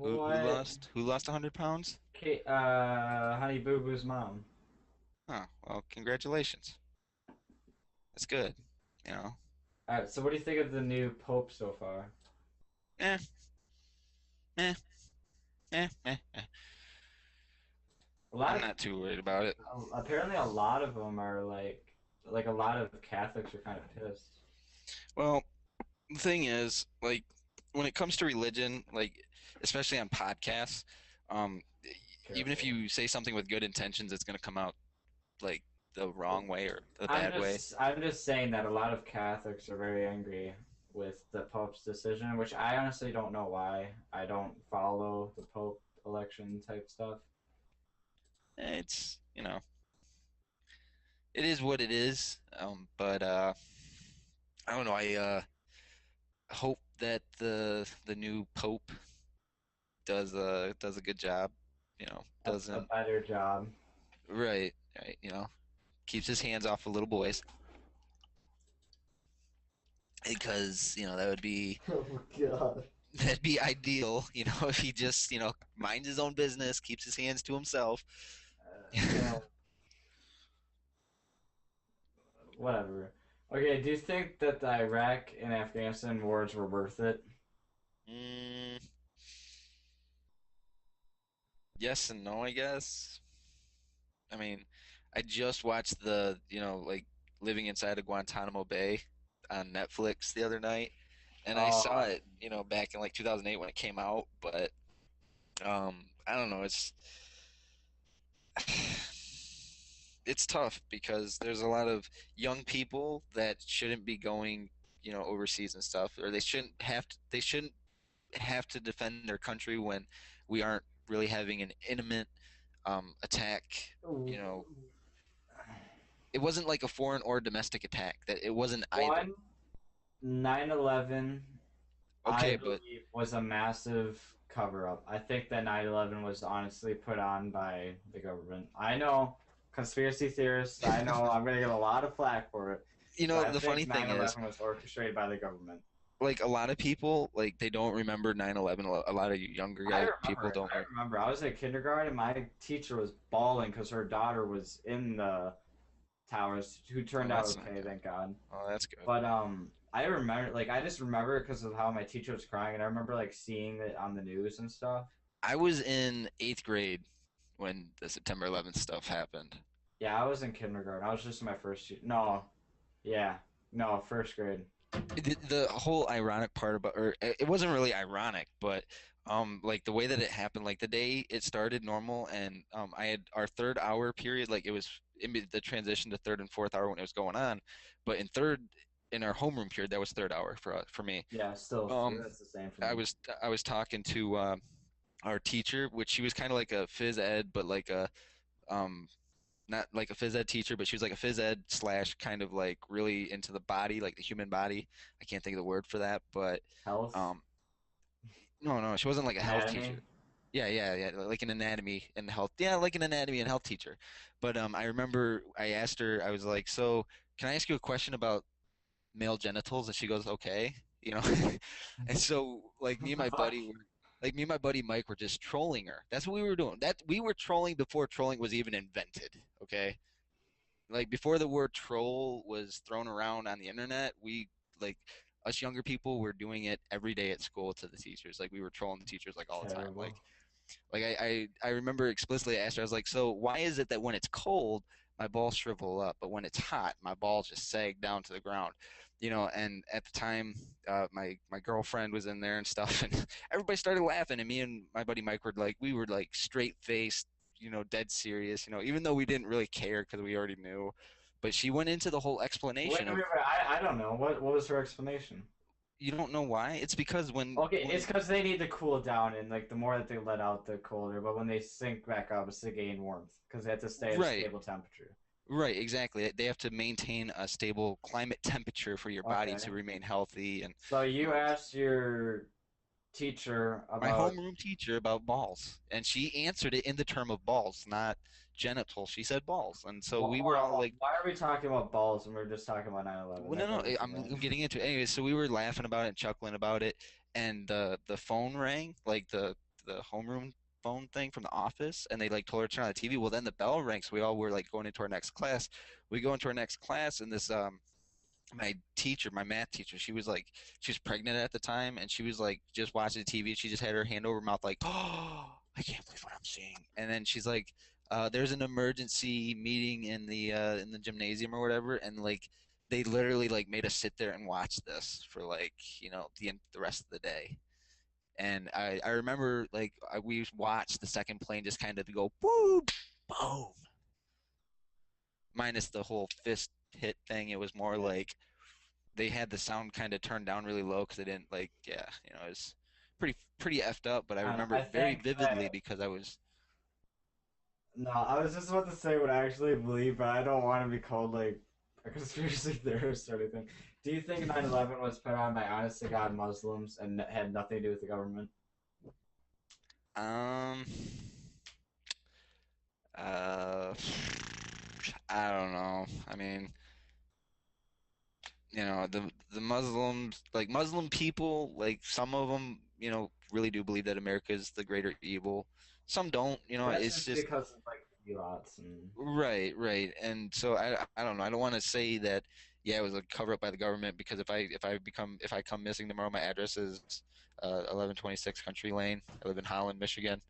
Who What? lost? Who lost 100 pounds? Honey Boo Boo's mom. Oh, well, congratulations. That's good. You know, Alright, so what do you think of the new Pope so far? eh, eh, eh. A lot I'm of not too worried about it. apparently a lot of them are like a lot of Catholics are kind of pissed. Well, the thing is, like, when it comes to religion, like, especially on podcasts, um, even if Careful. you say something with good intentions, it's gonna come out like the wrong way or the I'm bad way. I'm just saying that a lot of Catholics are very angry with the Pope's decision, which I honestly don't know why. I don't follow the Pope election type stuff. It's, it is what it is. But I don't know. I hope that the new pope does a good job. A Doesn't better job. right. Keeps his hands off of little boys because that would be Oh god. that'd be ideal. If he just minds his own business, keeps his hands to himself. Yeah, whatever. Okay, do you think that the Iraq and Afghanistan wars were worth it? Mm, yes and no, I guess. I mean, I just watched like Living Inside of Guantanamo Bay on Netflix the other night, and I saw Oh, it, back in like 2008 when it came out, but I don't know, it's tough because there's a lot of young people that shouldn't be going, overseas and stuff, or they shouldn't have to defend their country when we aren't really having an intimate attack. You know, it wasn't like a foreign or domestic attack. That it wasn't either. One, 9/11, I Okay, but believe, was a massive cover up. I think that 9/11 was honestly put on by the government. I know, conspiracy theorists, I know I'm going to get a lot of flack for it, but I the funny think thing is, 9/11 was orchestrated by the government. like a lot of people, like they don't remember 9/11. A lot of younger I guys, remember people it. don't. I remember. I was in kindergarten. My teacher was bawling because her daughter was in the towers, who Oh, turned out that's not okay, good. thank God. Oh, that's good. But I remember, like, I just remember it because of how my teacher was crying, and I remember like seeing it on the news and stuff. I was in 8th grade when the September 11th stuff happened. Yeah, I was in kindergarten. I was just in my first year. No, yeah, no, first grade. The whole ironic part about, or it wasn't really ironic, but like the way that it happened, like the day it started normal, and I had our 3rd hour period, like it was in the transition to 3rd and 4th hour when it was going on, but in our homeroom period, that was 3rd hour for me. Yeah, still, Um, that's the same for I me. was I was talking to our teacher, which she was kind of like a phys ed, but like a um not like a phys ed teacher, but she was like a phys ed slash kind of like really into the body, like the human body. I can't think of the word for that, but Health, um, no, she wasn't like a health teacher. anatomy. Yeah, like an anatomy and health. Yeah, like an anatomy and health teacher. But I remember I asked her, I was like, so can I ask you a question about male genitals? And she goes, okay, you know. And so like What the fuck? me and my buddy Mike were just trolling her. That's what we were doing. That we were trolling before trolling was even invented. Okay. Like before the word troll was thrown around on the internet, we like us younger people were doing it every day at school to the teachers. Like we were trolling the teachers like all the time. Terrible. I remember explicitly asked her, I was like, so why is it that when it's cold, my balls shrivel up, but when it's hot, my balls just sag down to the ground? You know, and at the time, my girlfriend was in there and stuff, and everybody started laughing, and me and my buddy Mike we were like straight faced, you know, dead serious, you know, even though we didn't really care because we already knew. But she went into the whole Wait, explanation wait, of, wait. I don't know. What was her explanation? you don't know why? It's because Okay, it's because they need to cool down, and like the more that they let out, the colder. But when they sink back up, it's to gain warmth because they have to stay at a right, stable temperature. right, exactly. They have to maintain a stable climate temperature for your body Okay. to remain healthy. And So you you know, asked your teacher my about. homeroom teacher about balls, and she answered it in the term of balls, not genital. She said balls, and so we Hold were on, all hold on. like, Why are we talking about balls when we're just talking about 9/11? well, no, That no, doesn't seem I'm right. getting into it anyway. So we were laughing about it and chuckling about it, and the phone rang, like the homeroom phone thing from the office, and they like told her to turn on the TV. Well, then the bell rang, so we all were like going into our next class. We go into our next class, and this my teacher, my math teacher, she was pregnant at the time, and she was like just watching the TV. She just had her hand over her mouth, like, oh, I can't believe what I'm seeing. And then she's like, there's an emergency meeting in the gymnasium or whatever, and like they literally like made us sit there and watch this for like the rest of the day. And I remember like we watched the second plane just kind of go boom, boom, minus the whole fist hit thing. It was more Yeah. like they had the sound kind of turned down really low because they didn't like, yeah, it was pretty effed up. But I remember I it very think vividly that. because I was. No, I was just about to say what I actually believe, but I don't want to be called like a conspiracy theorist or anything. Do you think 9/11 was put on by honest to God Muslims and had nothing to do with the government? um uh I don't know. I mean, the Muslims, like Muslim people, like some of them, really do believe that America is the greater evil. Some don't. That's It's just just. because of like lots and. Right, right. And so I don't know. I don't want to say that yeah, it was a cover up by the government because if I come missing tomorrow, my address is 1126 Country Lane. I live in Holland, Michigan.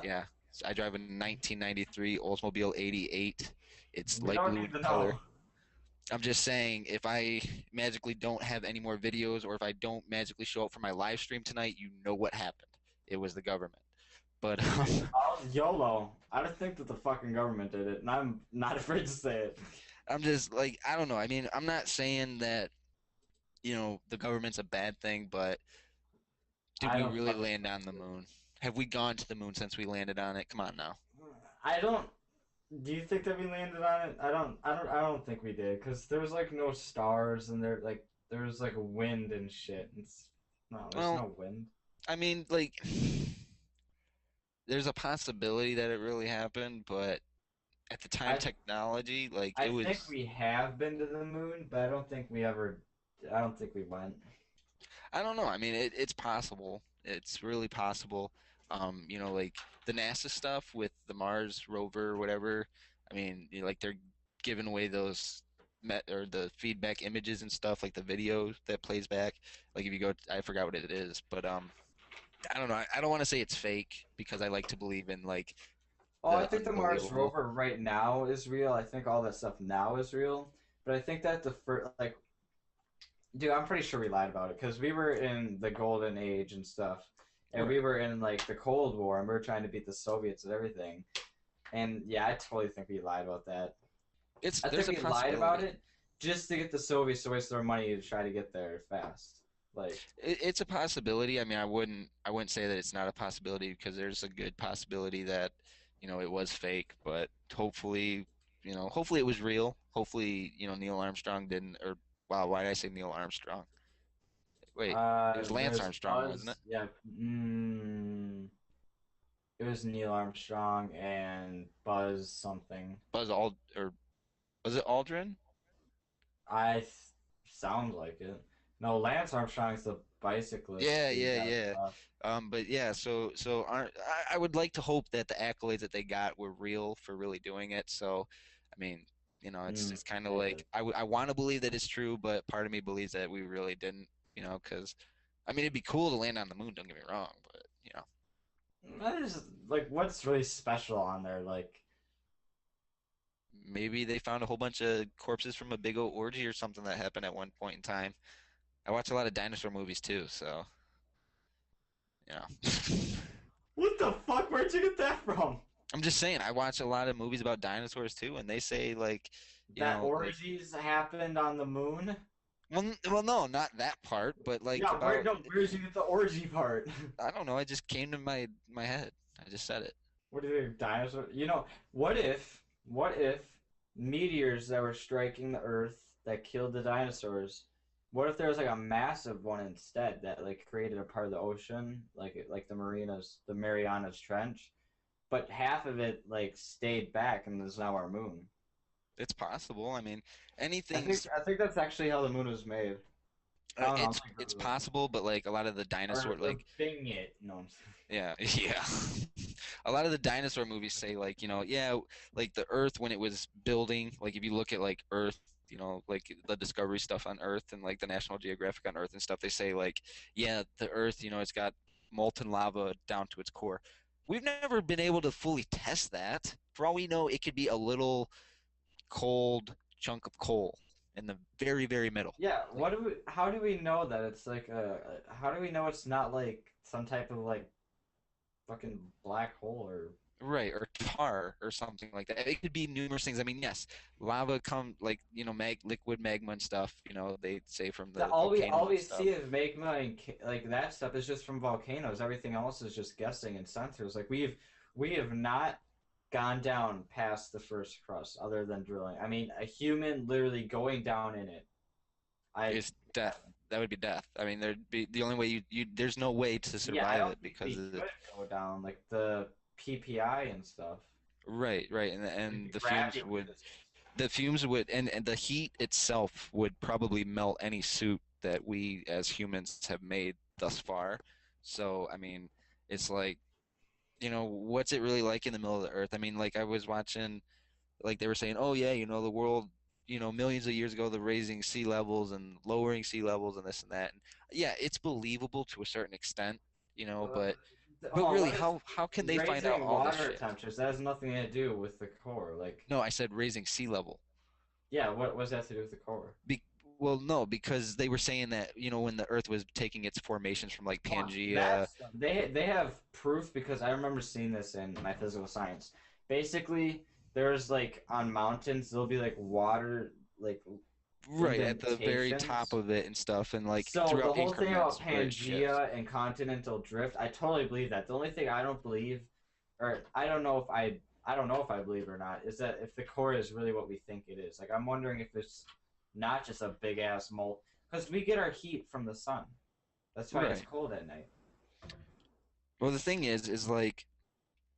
Yeah. I drive a 1993 Oldsmobile 88. It's We light don't blue need in to color. know. I'm just saying if I magically don't have any more videos or if I don't magically show up for my live stream tonight, you know what happened. It was the government. But YOLO. I just think that the fucking government did it, and I'm not afraid to say it. I'm just like, I don't know. I mean, I'm not saying that, the government's a bad thing, but Did I we don't really fucking land on the believe moon? Have we gone to the moon since we landed on it? Come on now. it. I don't. Do you think that we landed on it? I don't think we did, because there was like no stars and there was like wind and shit. No, there's Well, no wind. I mean, like, there's a possibility that it really happened, but at the time, I technology, like, I it think was. we have been to the moon, but I don't think we ever. I don't think we went. I don't know. I mean, it's possible. It's really possible. Like the NASA stuff with the Mars rover or whatever. I mean, like they're giving away those met or the feedback images and stuff, like the video that plays back. Like if you go, I forgot what it is, but I don't know. I don't want to say it's fake because I like to believe in like Oh, I the think the Mars unbelievable. rover right now is real. I think all that stuff now is real. But I think that the first, like, dude, I'm pretty sure we lied about it because we were in the golden age and stuff, and we Right. were in like the Cold War, and we were trying to beat the Soviets and everything. And yeah, I totally think we lied about that. I There's think a we lied about possibility. it just to get the Soviets to waste their money to try to get there fast. Like, It's a possibility. I mean, I wouldn't say that it's not a possibility because there's a good possibility that, it was fake, but hopefully it was real. Hopefully, Neil Armstrong didn't or wow, why did I say Neil Armstrong? Wait, it was Lance there's Armstrong, wasn't it? Buzz. Yeah, it was Neil Armstrong and Buzz something. Buzz Ald or was it Aldrin? I th- Sounds like it. No, Lance Armstrong's the bicyclist Yeah, dude yeah, that yeah. But yeah, so I would like to hope that the accolades that they got were real for really doing it. So, I mean, it's kind of maybe. like I want to believe that it's true, but part of me believes that we really didn't. Because I mean, it'd be cool to land on the moon. Don't get me wrong, but That is like what's really special on there? Like, maybe they found a whole bunch of corpses from a big old orgy or something that happened at one point in time. I watch a lot of dinosaur movies too, so you know. what the fuck? Where'd you get that from? I'm just saying, I watch a lot of movies about dinosaurs too, and they say like, That like, orgies happened on the moon? well, no, not that part, but like Yeah, about, where did you get the orgy part? I don't know, it just came to my head. I just said it. What do you think, dinosaur? What if meteors that were striking the Earth that killed the dinosaurs? What if there was like a massive one instead that like created a part of the ocean, like the Marianas Trench, but half of it like stayed back and is now our moon. It's possible. I mean, I think anything's I think that's actually how the moon was made. I don't know. I'm gonna it's Google it. possible, but like a lot of the dinosaur Or like Bing it. No, yeah, yeah. A lot of the dinosaur movies say like, yeah, like the Earth when it was building, like if you look at like Earth, like the Discovery stuff on Earth and like the National Geographic on Earth and stuff, they say like, yeah, the Earth, it's got molten lava down to its core. We've never been able to fully test that. For all we know, it could be a little cold chunk of coal in the very, very middle. yeah. Like, How do we know that it's like how do we know it's not like some type of like fucking black hole or right, or tar or something like that. It could be numerous things. I mean, yes, lava come like, liquid magma and stuff, they say from the, the volcanoes all and we stuff. see of magma and like that stuff is just from volcanoes. Everything else is just guessing and sensors. Like we have not gone down past the first crust other than drilling. I mean, a human literally going down in it. I It's death. That would be death. I mean, there'd be the only way there's no way to Yeah, I survive don't it think because we of the could go down like the PPI and stuff. right, right, and Like the and gravity would just the fumes would and the heat itself would probably melt any suit that we as humans have made thus far. So, I mean, it's like, what's it really like in the middle of the earth? I mean, like I was watching, like they were saying, oh yeah, the world, millions of years ago, the raising sea levels and lowering sea levels and this and that. And yeah, it's believable to a certain extent, uh, but hold on, really, what is how can they find out raising all this water shit? temperatures? That has nothing to do with the core. Like, No, I said raising sea level. yeah, what does that have to do with the core? Be well, no, because they were saying that, when the Earth was taking its formations from like Hold on, Pangea. they have proof because I remember seeing this in my physical science. Basically, there's like on mountains there'll be like water like right at the very top indentations. of it and stuff, and like So the throughout whole thing about increments where it shifts. Pangea and continental drift, I totally believe that. The only thing I don't believe, or I don't know if I believe or not, is that if the core is really what we think it is. Like I'm wondering if it's not just a big ass mole, because we get our heat from the sun. That's why it's Right. cold at night. Well, the thing is like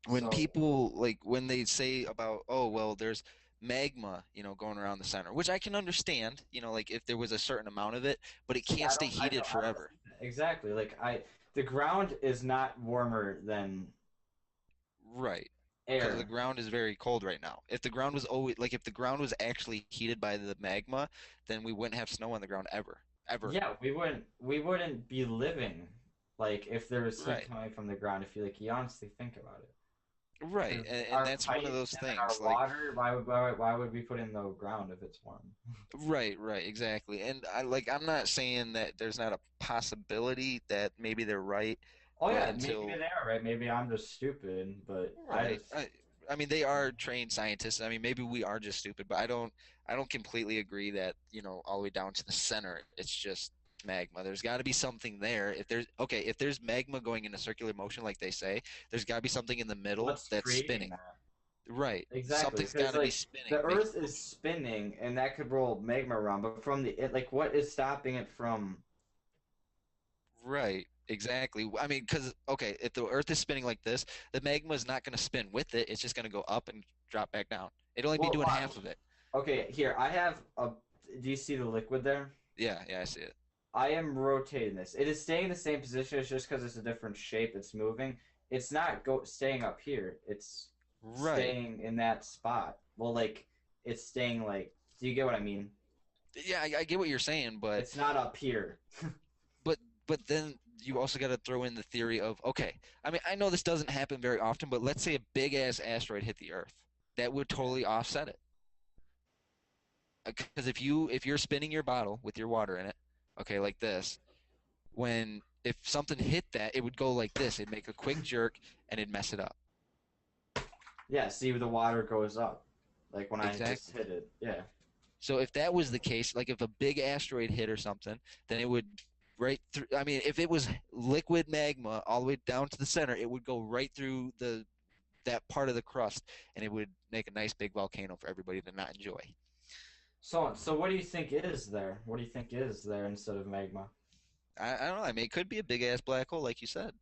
when So people like when they say about, oh well, there's magma, going around the center, which I can understand, like if there was a certain amount of it, but it see, can't stay heated I don't forever. see that. Exactly. The ground is not warmer than Right. Because the air. ground is very cold right now. If the ground was always like if the ground was actually heated by the magma, then we wouldn't have snow on the ground ever. Ever. Yeah, we wouldn't be living like if there was heat Right. coming from the ground. If you honestly think about it. Right. 'Cause And our that's one of pipes those and then our things. Like, water, why would we put in the ground if it's warm? right, exactly. And I'm not saying that there's not a possibility that maybe they're right, Oh but yeah, maybe until they are right. Maybe I'm just stupid, but I right. just I mean, they are trained scientists. I mean, maybe we are just stupid, but I don't completely agree that, all the way down to the center, it's just magma. There's got to be something there. If there's magma going in a circular motion like they say, there's got to be something in the middle what's that's creating spinning. that? Right. Exactly, Something's because got to be like spinning, the making Earth is spinning, and that could roll magma around. But from like, what is stopping it from? right. Exactly. I mean, because okay, if the Earth is spinning like this, the magma is not going to spin with it. It's just going to go up and drop back down. It'd only be Well, doing watch. half of it. Okay, here I have a. Do you see the liquid there? Yeah, I see it. I am rotating this. It is staying in the same position. It's just because it's a different shape. It's moving. It's not staying up here. It's Right. staying in that spot. Well, like it's staying like. Do you get what I mean? Yeah, I get what you're saying, but It's not up here. but but then you also got to throw in the theory of okay. I mean, I know this doesn't happen very often, but let's say a big ass asteroid hit the Earth, that would totally offset it. Because if you're spinning your bottle with your water in it, okay, like this, when if something hit that, it would go like this. It'd make a quick jerk and it'd mess it up. Yeah. See, the water goes up, like when I just Exactly. hit it. Yeah. So if that was the case, like if a big asteroid hit or something, then it would right through. I mean, if it was liquid magma all the way down to the center, it would go right through the that part of the crust, and it would make a nice big volcano for everybody to not enjoy. So what do you think is there? What do you think is there instead of magma? I don't know. I mean, it could be a big ass black hole, like you said.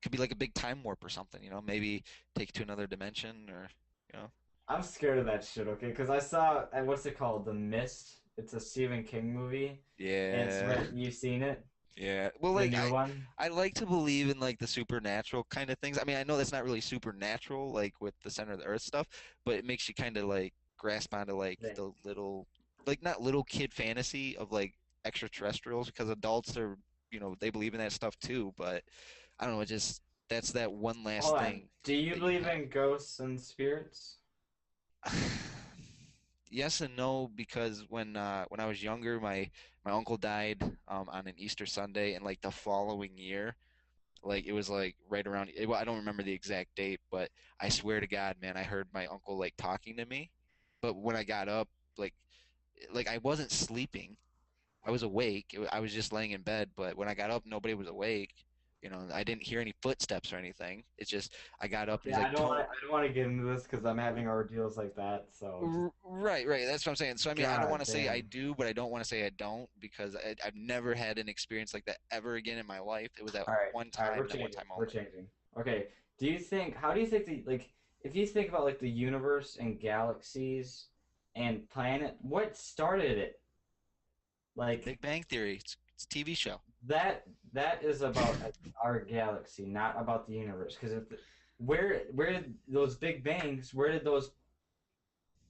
Could be like a big time warp or something. Maybe take it to another dimension, or you know. I'm scared of that shit. Okay, because I saw what's it called? The Mist. It's a Stephen King movie, and it's Yeah, where you've seen it, yeah. Well, the like new I, one. I like to believe in like the supernatural kind of things. I mean, I know that's not really supernatural, like with the center of the earth stuff, but it makes you kind of like grasp onto like Thing. the little, like not little kid fantasy of like extraterrestrials because adults are, they believe in that stuff too. But I don't know, it just that's that one last Hold on. thing Do you that you believe in ghosts and spirits? have. Yes and no because when I was younger, my uncle died on an Easter Sunday, and like the following year, like it was like right around. Well, I don't remember the exact date, but I swear to God, man, I heard my uncle like talking to me. But when I got up, like I wasn't sleeping. I was awake. I was just laying in bed, but when I got up, nobody was awake. I didn't hear any footsteps or anything. It's just I got up and Okay, he's like, "Don't." I don't want to get into this because I'm having ordeals like that. So just Right. That's what I'm saying. So I mean, I don't want God to say I damn. do, but I don't want to say I don't because I've never had an experience like that ever again in my life. It was that one All right, time we're and that one changing. time We're only. changing. Okay. How do you think if you think about like the universe and galaxies and planet, what started it? Like Big Bang Theory. It's a TV show. that that is about our galaxy, not about the universe. Because where did those big bangs? Where did those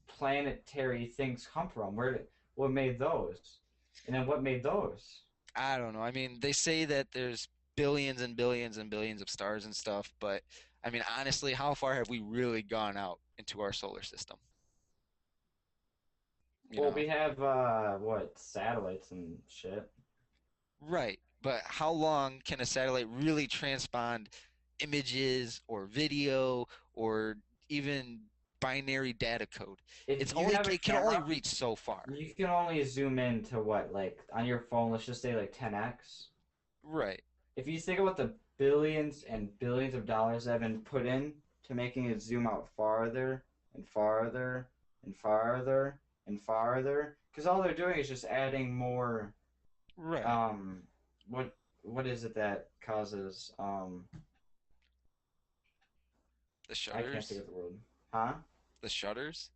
planetary things come from? What made those? And then what made those? I don't know. I mean, they say that there's billions and billions and billions of stars and stuff, but I mean, honestly, how far have we really gone out into our solar system? You Well, know? we have what satellites and shit. Right. But how long can a satellite really transpond images or video or even binary data code. If you have a It can only camera, reach so far. you can only zoom in to what, like on your phone, let's just say like 10x. Right. If you think about the billions and billions of dollars that have been put in to making it zoom out farther and farther and farther and farther, because all they're doing is just adding more. Right. Um, what is it that causes The I can't think shutters. of the word. Huh? The shutters.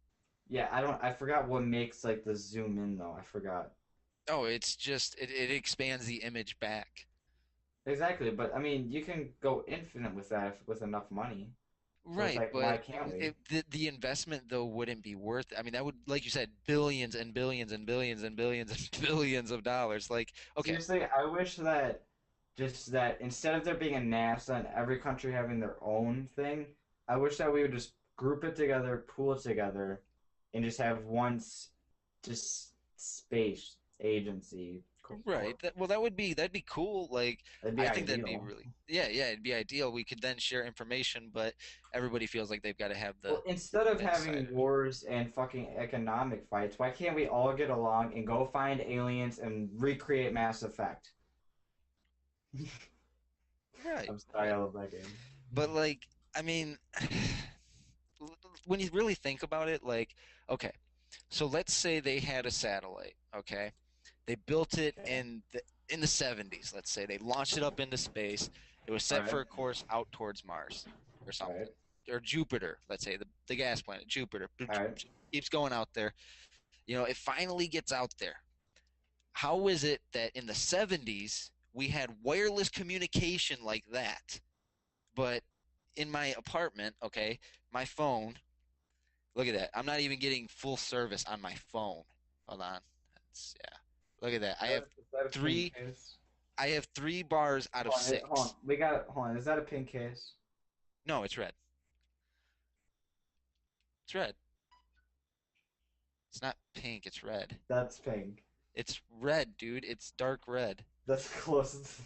Yeah, I forgot what makes like the zoom in though. I forgot. Oh, it's just it expands the image back. Exactly, but I mean, you can go infinite with that with enough money. So it's Right, like, why but can't we? the investment though wouldn't be worth it. I mean, that would, like you said, billions and billions and billions and billions and billions of dollars. Like, okay, Seriously, I wish that just that instead of there being a NASA and every country having their own thing, I wish that we would just group it together, pool it together, and just have just space agency. right. Well, that'd be cool. Like, That'd be I think that'd be ideal. really, yeah, it'd be ideal. We could then share information, but everybody feels like they've got to have Well, instead of that side having of it. wars and fucking economic fights, why can't we all get along and go find aliens and recreate Mass Effect? Right, I'm sorry, I right. love that game. But like, I mean, when you really think about it, like, okay, so let's say they had a satellite, okay? They built it Okay. in the 70s, let's say. They launched it up into space. It was All set right. for a course out towards Mars or All something. right. Or Jupiter, let's say, the gas planet, Jupiter. All right. Keeps going out there. You know, it finally gets out there. How is it that in the 70s we had wireless communication like that? But in my apartment, okay, my phone, look at that. I'm not even getting full service on my phone. Hold on. That's yeah. Look at that. Is that a pink Three case? I have 3 bars out of Hold on. 6. We got. Hold on. Is that a pink case? No, it's red. It's red. It's not pink, it's red. That's pink. It's red, dude. It's dark red. That's close.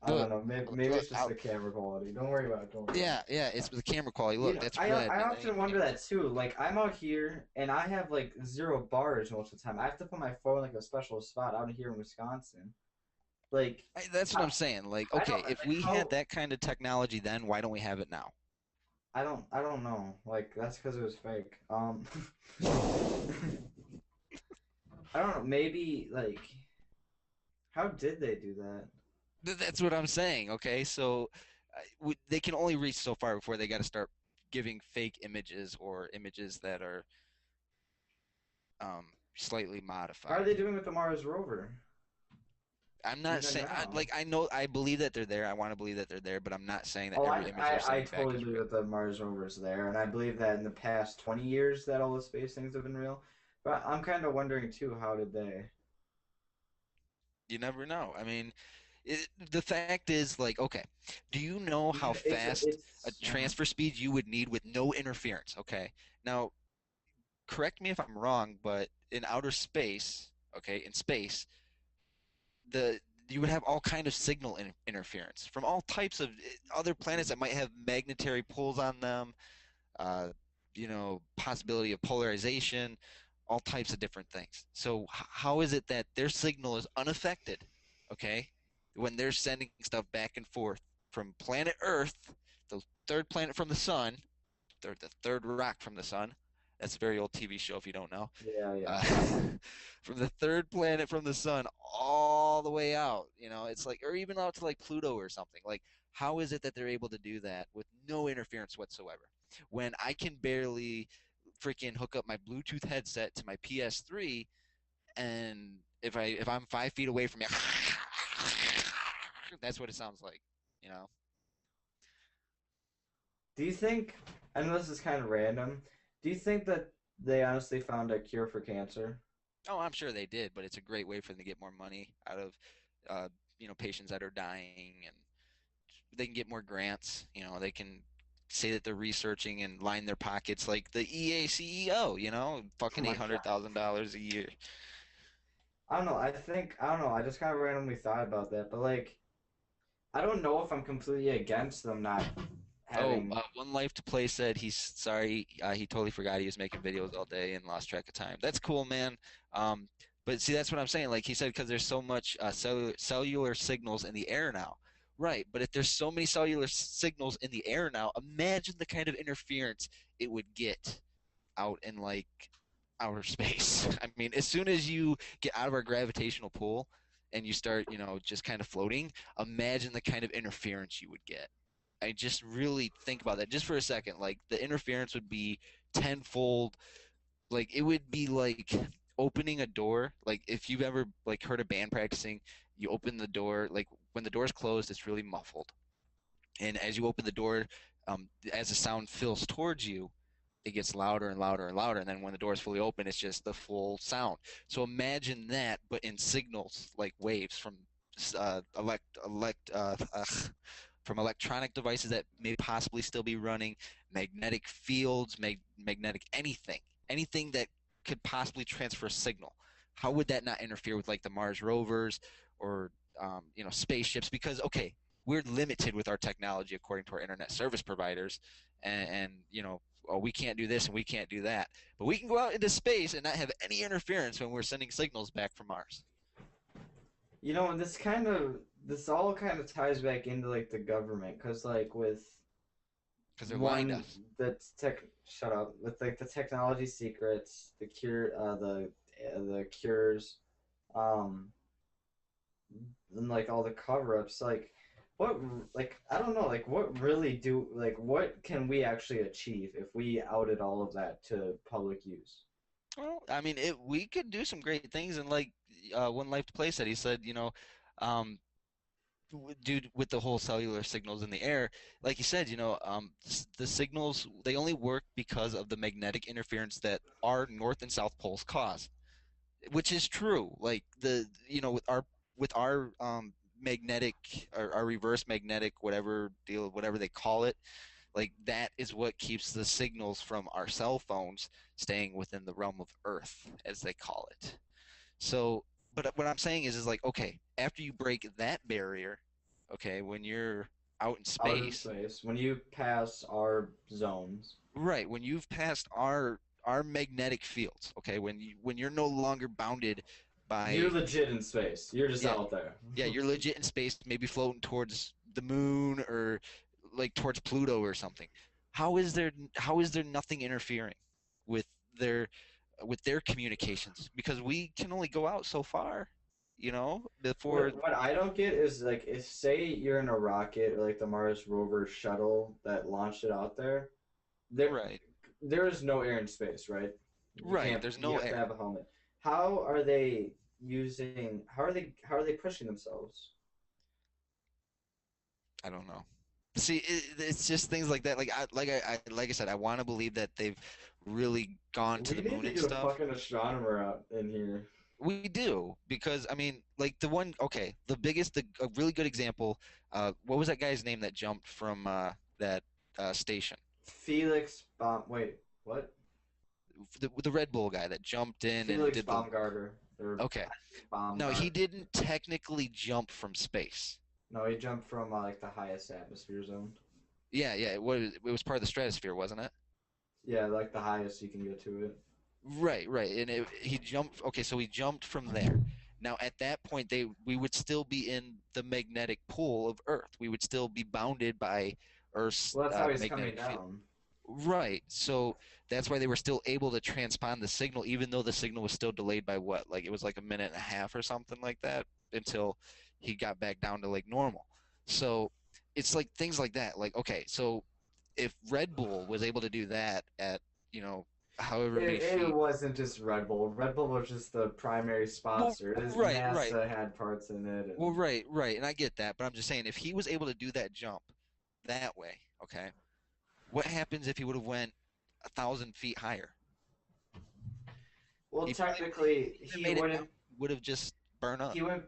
I don't Look, know. Maybe look, it's just the camera quality. Don't worry about it. Don't worry about yeah, it. yeah, it's the camera quality. You Look, know, that's I red. I And then often wonder that too. Like I'm out here and I have like 0 bars most of the time. I have to put my phone like a special spot out here in Wisconsin. Like that's what I, I'm saying. Like, I don't okay, if like we had how that kind of technology then, why don't we have it now? I don't know. Like that's because it was fake. I don't know. Maybe like how did they do that? That's what I'm saying. Okay, so they can only reach so far before they got to start giving fake images or images that are slightly How are modified. they doing with the Mars rover? I'm not Even saying now. like I know I believe that they're there. I want to believe that they're there, but I'm not saying that Oh, every image they're I sending back totally is believe real. that the Mars rover is there, and I believe that in the past 20 years that all the space things have been real. But I'm kind of wondering too, how did they? You never know. I mean, the fact is, like, okay, do you know how fast a It's transfer speed you would need with no interference? Okay, now correct me if I'm wrong, but in outer space, okay, in space, the you would have all kind of signal interference from all types of other planets that might have magnetary pulls on them, uh, possibility of polarization, all types of different things. So how is it that their signal is unaffected, okay, when they're sending stuff back and forth from planet Earth, the third planet from the sun, the third rock from the sun? That's a very old TV show if you don't know. yeah, yeah. Uh, from the third planet from the sun all the way out, it's like, or even out to like Pluto or something. Like, how is it that they're able to do that with no interference whatsoever? When I can barely freaking hook up my Bluetooth headset to my PS3, and if I'm 5 feet away from you, that's what it sounds like, you know. Do you think? I know this is kind of random. Do you think that they honestly found a cure for cancer? Oh, I'm sure they did, but it's a great way for them to get more money out of, uh, patients that are dying, and they can get more grants. They can say that they're researching and line their pockets like the EA CEO. Oh Fucking my eight hundred God. thousand dollars a year. I don't know. I don't know. I just kind of randomly thought about that, but like, I don't know if I'm completely against them not having. One Life to Play said he's sorry. He totally forgot he was making videos all day and lost track of time. That's cool, man. Um, but see, that's what I'm saying. Like he said, because there's so much cellular signals in the air now. Right, but if there's so many cellular signals in the air now, imagine the kind of interference it would get out in like outer space. I mean, as soon as you get out of our gravitational pull and you start, just kind of floating, imagine the kind of interference you would get. I just really think about that just for a second. Like the interference would be tenfold. Like it would be like opening a door. Like if you've ever like heard a band practicing, you open the door. Like when the door's closed, it's really muffled. And as you open the door, as the sound fills towards you, it gets louder and louder and louder. And then when the door is fully open, it's just the full sound. So imagine that, but in signals like waves from uh, elect, elect, uh, from electronic devices that may possibly still be running, magnetic fields, magnetic anything that could possibly transfer a signal. How would that not interfere with like the Mars rovers or spaceships? Because okay, we're limited with our technology according to our internet service providers, and oh, we can't do this and we can't do that, but we can go out into space and not have any interference when we're sending signals back from Mars. And this all kind of ties back into like the government, because like with Because they're lying to one us. shut up, with like the technology secrets, the the cures, um, and like all the cover-ups, like what, like I don't know, like what can we actually achieve if we outed all of that to public use? Well, I mean, we could do some great things, and like One Life to Play said, he said, um, dude, with the whole cellular signals in the air, like you said, the signals they only work because of the magnetic interference that our north and south poles cause, which is true. Like with our magnetic or our reverse magnetic whatever they call it, like that is what keeps the signals from our cell phones staying within the realm of Earth, as they call it. So, but what I'm saying is like, okay, after you break that barrier, okay, when you're out in Out in space, space, when you pass our zones, right, when you've passed our magnetic fields, okay, when you're no longer bounded you're by, legit in space. You're just yeah, out there. yeah, you're legit in space, maybe floating towards the moon or like towards Pluto or something. How is there nothing interfering with their with their communications? Because we can only go out so far, before. What I don't get is like, if say you're in a rocket or like the Mars rover shuttle that launched it out there, there Right, there is no air in space, right? You right. can't. There's You no have to air. have a helmet. How are they using? How are they pushing themselves? I don't know. See, it's just things like that. Like I said, I want to believe that they've really gone to We the need moon to and get a stuff. fucking astronomer out in here. We do because I mean, like okay, a really good example. What was that guy's name that jumped from that station? Felix Baum. Wait, what? The Red Bull guy that jumped in and Felix did the. Baumgartner or Okay, no, he Baumgartner. didn't technically jump from space. No, he jumped from like the highest atmosphere zone. Yeah, yeah, it was part of the stratosphere, wasn't it? Yeah, like the highest you can get to it. Right, right. And he jumped. Okay, so he jumped from there. Now, at that point, we would still be in the magnetic pull of Earth. We would still be bounded by Earth's Well, that's how he's coming magnetic field. down. Right. So that's why they were still able to transpond the signal, even though the signal was still delayed by what? Like it was like a minute and a half or something like that until he got back down to like normal. So it's like things like that. Like, okay, so if Red Bull was able to do that at, you know, however many It feet. wasn't just Red Bull. Red Bull was just the primary Well, sponsor. It is right, right. NASA had parts in it, Well, and right, right. And I get that, but I'm just saying if he was able to do that jump that way, okay, what happens if he would have went 1,000 feet higher? well, He probably technically even made it down, would have just burned up. he went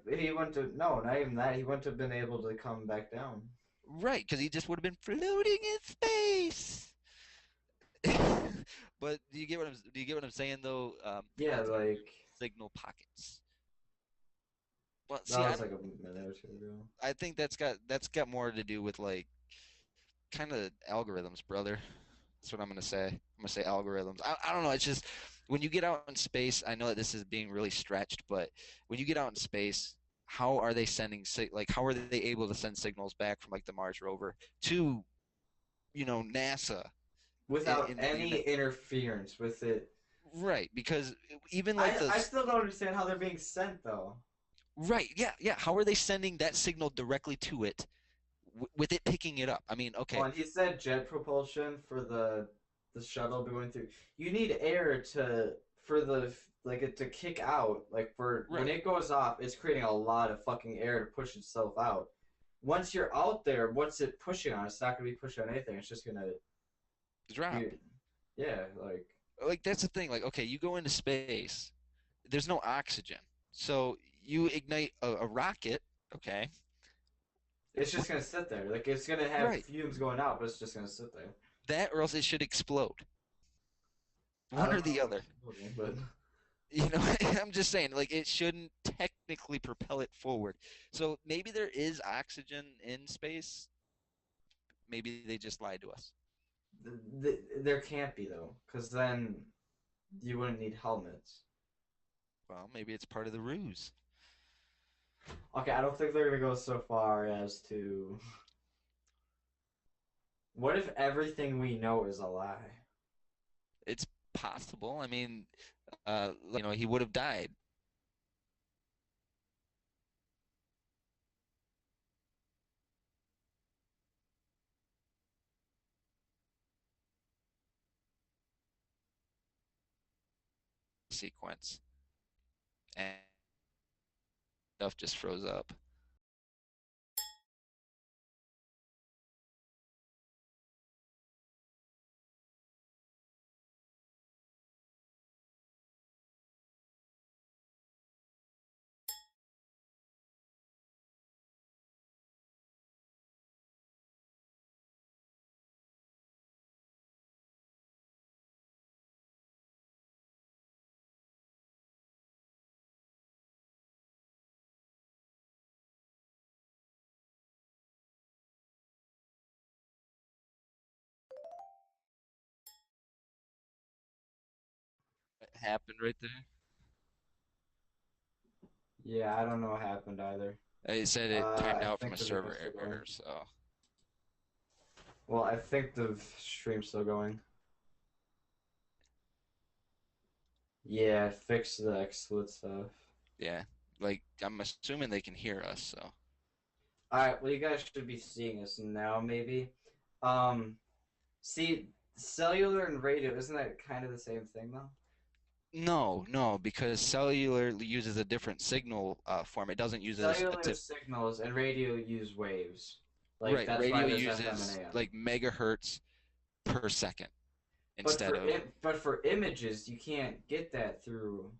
to no, not even that. He wouldn't have been able to come back down. Right, because he just would have been floating in space. But do you get what I'm saying though? Yeah, With like signal pockets. Well, that see, I was don't. like a minute or two ago. I think that's got more to do with like kind of algorithms, brother. That's what I'm gonna say. I'm gonna say algorithms. I don't know. It's just when you get out in space, I know that this is being really stretched, but when you get out in space, how are they sending like how are they able to send signals back from like the Mars rover to, NASA Without in the any interference with it. right? Because even like I still don't understand how they're being sent though. right, yeah. How are they sending that signal directly to it with it picking it up? I mean, okay, Well, and he said jet propulsion for the shuttle going through. You need air for the like it to kick out. Like for when right, it goes off, it's creating a lot of fucking air to push itself out. Once you're out there, what's it pushing on? It's not gonna be pushing on anything. It's just gonna drop. yeah, Like that's the thing. Like, okay, you go into space, there's no oxygen, so you ignite a rocket. Okay, it's just gonna sit there. Like it's gonna have right. fumes going out, but it's just gonna sit there. That or else it should explode. I One or don't know the what's other. exploding, but I'm just saying, like it shouldn't technically propel it forward. So maybe there is oxygen in space. Maybe they just lied to us. there can't be though, because then you wouldn't need helmets. Well, maybe it's part of the ruse. Okay, I don't think they're gonna go so far as to. What if everything we know is a lie? It's possible. I mean, he would have died. Sequence and stuff just froze up. It happened right there. Yeah, I don't know what happened either. It said it timed I out from think a the server video's still going. error, so Well, I think the stream's still going. Yeah, fix the XSplit stuff. yeah. Like I'm assuming they can hear us, so Alright, well you guys should be seeing this now maybe. Um see cellular and radio, isn't that kind of the same thing though? no, because cellular uses a different signal form. It doesn't use a Cellular tip. signals and radio use waves. Like Right, that's why radio there's FM uses and AM. like megahertz per second But instead of but for images, you can't get that through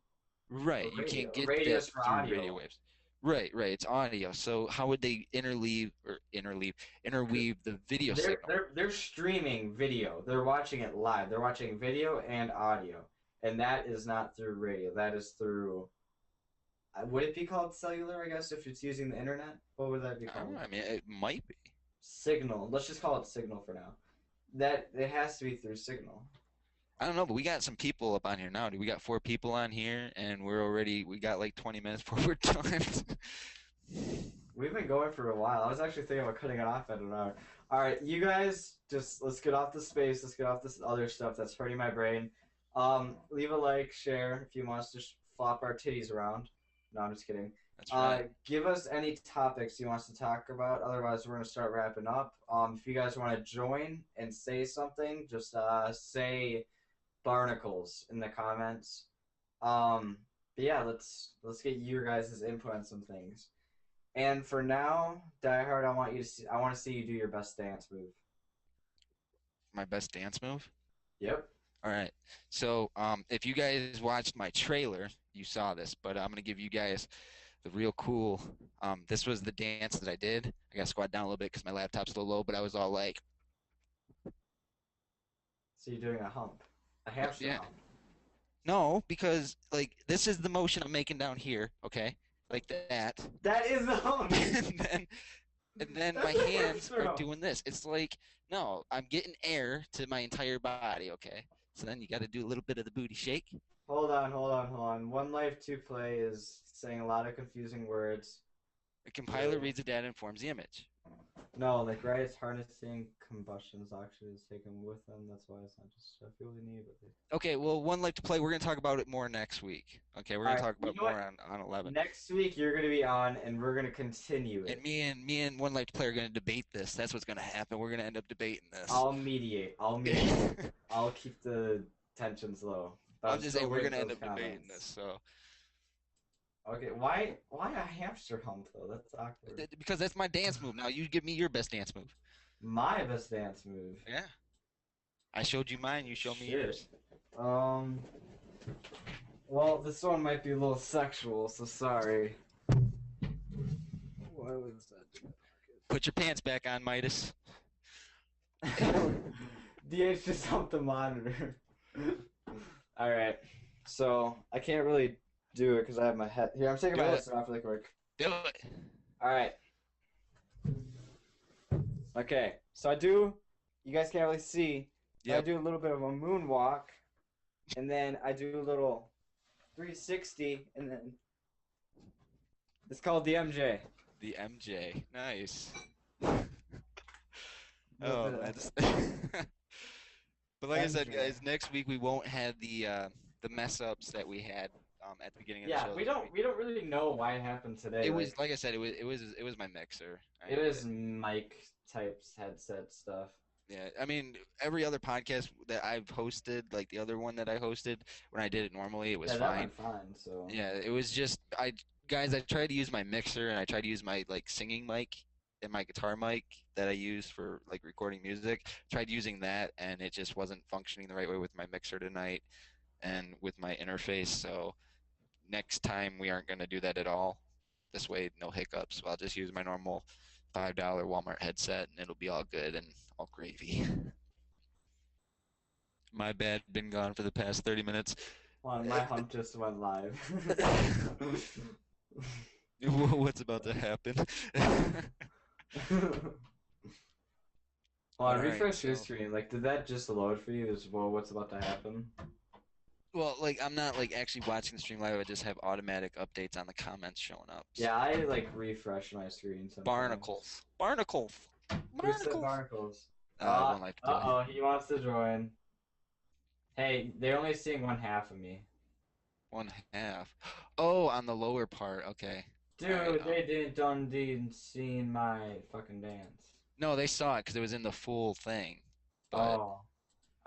right. a You radio. can't A get that radio's for through audio. radio waves. Right. It's audio. So how would they interweave the video They're signal? they're streaming video. They're watching it live. They're watching video and audio, and that is not through radio. That is through. Would it be called cellular? I guess if it's using the internet, what would that be I don't called? know. I mean, it might be. Signal. Let's just call it signal for now. That it has to be through signal. I don't know, but we got some people up on here now. Dude. We got 4 people on here, and we got like 20 minutes before we're done. We've been going for a while. I was actually thinking about cutting it off at an hour. All right, you guys, just let's get off the space. Let's get off this other stuff that's hurting my brain. Leave a like, share if you want us to flop our titties around. No, I'm just kidding. That's right. Give us any topics you want us to talk about. Otherwise, we're gonna start wrapping up. If you guys want to join and say something, just say barnacles in the comments. But yeah, let's get your guys' input on some things. And for now, Die Hard, I want to see you do your best dance move. My best dance move? Yep. All right. So, if you guys watched my trailer, you saw this, but I'm gonna give you guys the real cool. This was the dance that I did. I got to squat down a little bit because my laptop's a little low, but I was all like. So you're doing a hump, a hamster hump. No, because like this is the motion I'm making down here. Okay, like that. That is the hump. and then my That's a hands are throw. doing this. It's like, no, I'm getting air to my entire body, okay? So then you got to do a little bit of the booty shake. Hold on. One Life to Play is saying a lot of confusing words. The compiler reads the data and forms the image. No, like right, it's harnessing combustions actually is taken with them. That's why it's not just stuff you really need. But Okay, well, One Life to Play, we're going to talk about it more next week. Okay, we're going to Alright, talk you about know more what? on 11. Next week you're gonna be on, and we're gonna continue And it. me and One Life to Play are going to debate this. That's what's going to happen. We're going to end up debating this. I'll mediate. I'll keep the tensions low. But I'll I'm just still say we're waiting going to for end up those debating comments. this. So Okay, why a hamster hump though? That's awkward. because that's my dance move. Now you give me your best dance move. My best dance move. Yeah. I showed you mine. You show me Shit. yours. Well, this one might be a little sexual, so sorry. Why was that? Put your pants back on, Midas. DH just humped the monitor. Alright, so I can't really do it because I have my head. Here, I'm taking my Do it. headset off really quick. Do it. Alright. Okay, so you guys can't really see, but I Yep. do a little bit of a moonwalk, and then I do a little 360, and then it's called the MJ. The MJ. Nice. Little Oh, bit of that's. But like I said, MJ. guys, next week we won't have the mess ups that we had at the beginning of the Yeah, show. we don't really know why it happened today. It was like I said, it was my mixer. It was mic type headset stuff. Yeah, I mean, every other podcast that I've hosted, like the other one that I hosted, when I did it normally, it was Yeah, that fine. went fine. So Yeah, it was just I tried to use my mixer and I tried to use my like singing mic and my guitar mic that I use for like recording music. Tried using that and it just wasn't functioning the right way with my mixer tonight and with my interface. So next time we aren't going to do that at all. This way, no hiccups. So I'll just use my normal $5 Walmart headset and it'll be all good and all gravy. My bad, been gone for the past 30 minutes. hold on, my hump just went live. What's about to happen? Hold on, Alright, refresh your so- screen. Like, did that just load for you as well? What's about to happen? Well, like I'm not like actually watching the stream live. I just have automatic updates on the comments showing up. So. Yeah, I like refresh my screen sometimes. Barnacles. Barnacles. Who said Barnacles. barnacles? One like to play. Uh-oh, he wants to join. Hey, they're only seeing one half of me. 1/2. Oh, on the lower part. Okay. Dude, Alright, they didn't seen my fucking dance. No, they saw it because it was in the full thing. But Oh.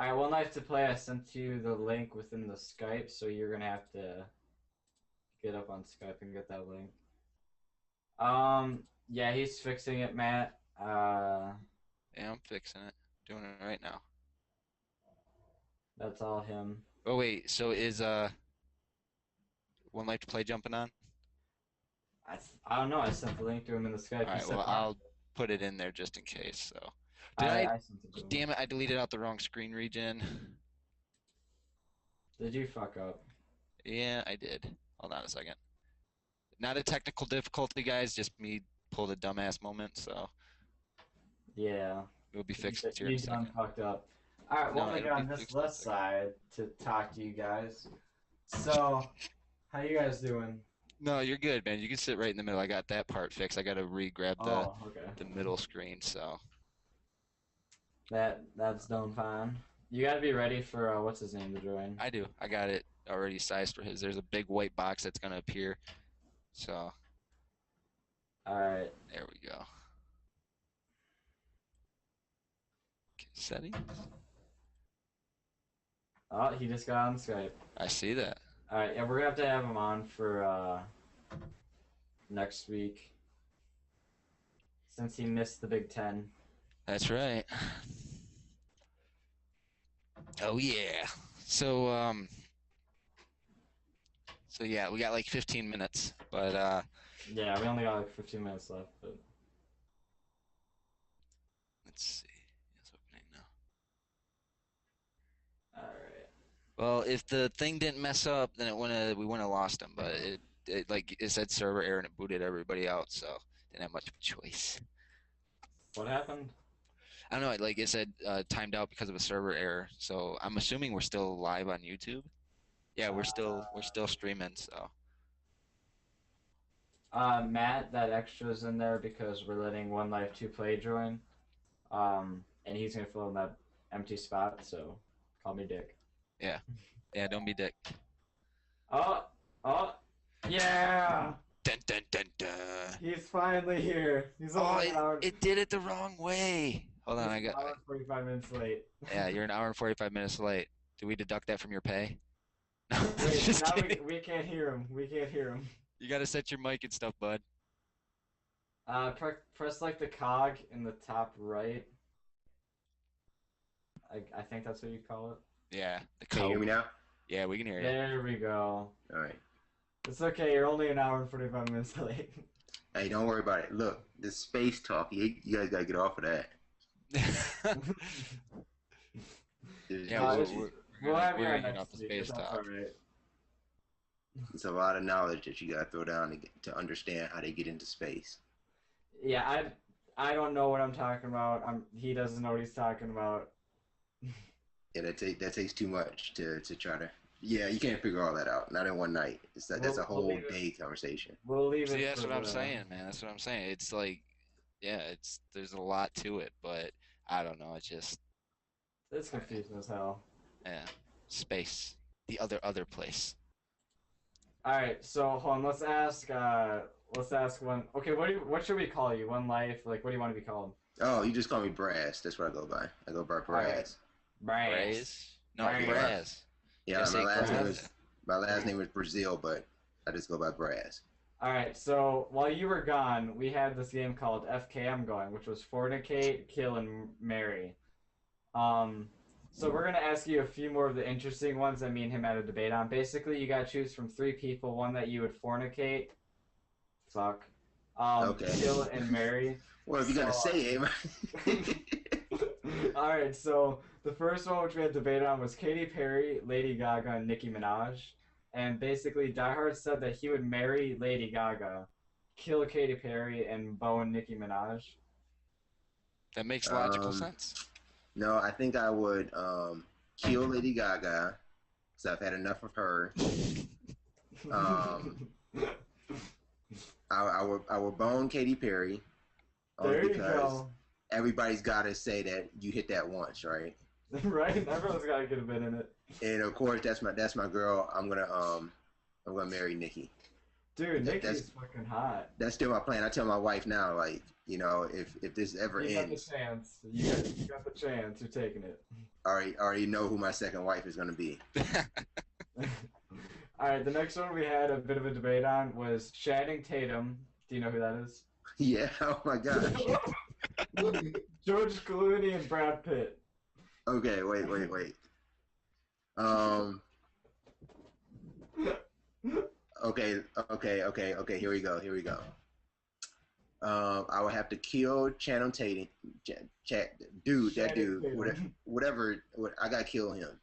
Alright, One Life to Play, I sent you the link within the Skype, so you're gonna have to get up on Skype and get that link. Yeah, he's fixing it, Matt. yeah, I'm fixing it. Doing it right now. That's all him. Oh wait, so is One Life to Play jumping on? I don't know, I sent the link to him in the Skype. He Alright, said, well I'll put it in there just in case. So. I sent it to him. Damn it! I deleted out the wrong screen region. Did you fuck up? Yeah, I did. Hold on a second. Not a technical difficulty, guys. Just me pulled a dumbass moment, so Yeah. it'll be fixed You here in a done second. fucked up. Alright, well, No, I it'll got on be this fixed in a left second. side to talk to you guys. So, how you guys doing? No, you're good, man. You can sit right in the middle. I got that part fixed. I got to re-grab Oh, okay. the middle screen. So That's done fine. You gotta be ready for what's his name to join. I do. I got it already sized for his. There's a big white box that's gonna appear. So Alright. there we go. Okay, settings. Oh, he just got on Skype. I see that. Alright, yeah, we're gonna have him on for next week. Since he missed the Big Ten. That's right. Oh yeah. So so yeah, we got like 15 minutes, but Yeah, we only got like 15 minutes left, but let's see. It's opening now. alright. Well, if the thing didn't mess up, then we wouldn't have lost him, but it like it said server error and it booted everybody out, so didn't have much of a choice. What happened? I don't know. Like it said, timed out because of a server error. So I'm assuming we're still live on YouTube. Yeah, we're still streaming. So Matt, that extra's in there because we're letting One Life 2 Play join. And he's gonna fill in that empty spot, so call me Dick. yeah, yeah. Don't be dick. Oh, oh, yeah! Dun dun dun dun. He's finally here. He's Oh, only an hour. it did it the wrong way. Hold on, I He's got. an hour and 45 minutes late. Yeah, you're an hour and 45 minutes late. Do we deduct that from your pay? No, Wait, just now kidding. we can't hear him. We can't hear him. You gotta set your mic and stuff, bud. Press like the cog in the top right. I think that's what you call it. Yeah, the Can you hear me now? Yeah, we can hear you. There we go. All right. It's okay. You're only an hour and 45 minutes late. Hey, don't worry about it. Look, this space talk, you guys gotta get off of that. Yeah, We'll have you we're on hanging next out the week. space That's talk. all right. It's a lot of knowledge that you gotta throw down to understand how they get into space. Yeah, I don't know what I'm talking about. He doesn't know what he's talking about. Yeah, that takes too much to try to. Yeah, you can't figure all that out. Not in one night. That's a We'll whole leave it. day conversation. We'll leave See, it. that's for what I'm the- saying, man. That's what I'm saying. It's like, yeah, there's a lot to it, but I don't know. It's just, It's confusing as hell. yeah, space, the other place. All right, so hold on. Let's ask one. Okay, what should we call you? One Life. Like, what do you want to be called? Oh, you just call me Brass. That's what I go by. I go by Brass. Alright. Braze? No, Braze. Braz. Yeah, Just say Braz. my last name is Brazil, but I just go by Brass. All right. So while you were gone, we had this game called FKM going, which was fornicate, kill, and marry. So we're gonna ask you a few more of the interesting ones that me and him had a debate on. Basically, you gotta choose from 3 people, one that you would fornicate, Okay. kill, and marry. Well, if you're gonna say it. All right. So the first one, which we had debate on, was Katy Perry, Lady Gaga, and Nicki Minaj. And basically, Die Hard said that he would marry Lady Gaga, kill Katy Perry, and bone Nicki Minaj. That makes logical Um, sense. No, I think I would kill Lady Gaga, because I've had enough of her. I would bone Katy Perry. There you because go. everybody's got to say that you hit that once, right? Right? Everyone's got to get a bit in it. And of course, that's my girl. I'm gonna marry Nikki. Dude, That- Nicki's fucking hot. That's still my plan. I tell my wife now, like, you know, if this ever You got the ends, chance. You got the chance. You're taking it. I already know who my second wife is gonna be. All right, the next one we had a bit of a debate on was Channing Tatum. Do you know who that is? Yeah. Oh my gosh. George Clooney and Brad Pitt. Okay. Wait. Okay. Here we go. I would have to kill Channing Tatum. Dude, that Channing dude, Tatum. whatever. I gotta kill him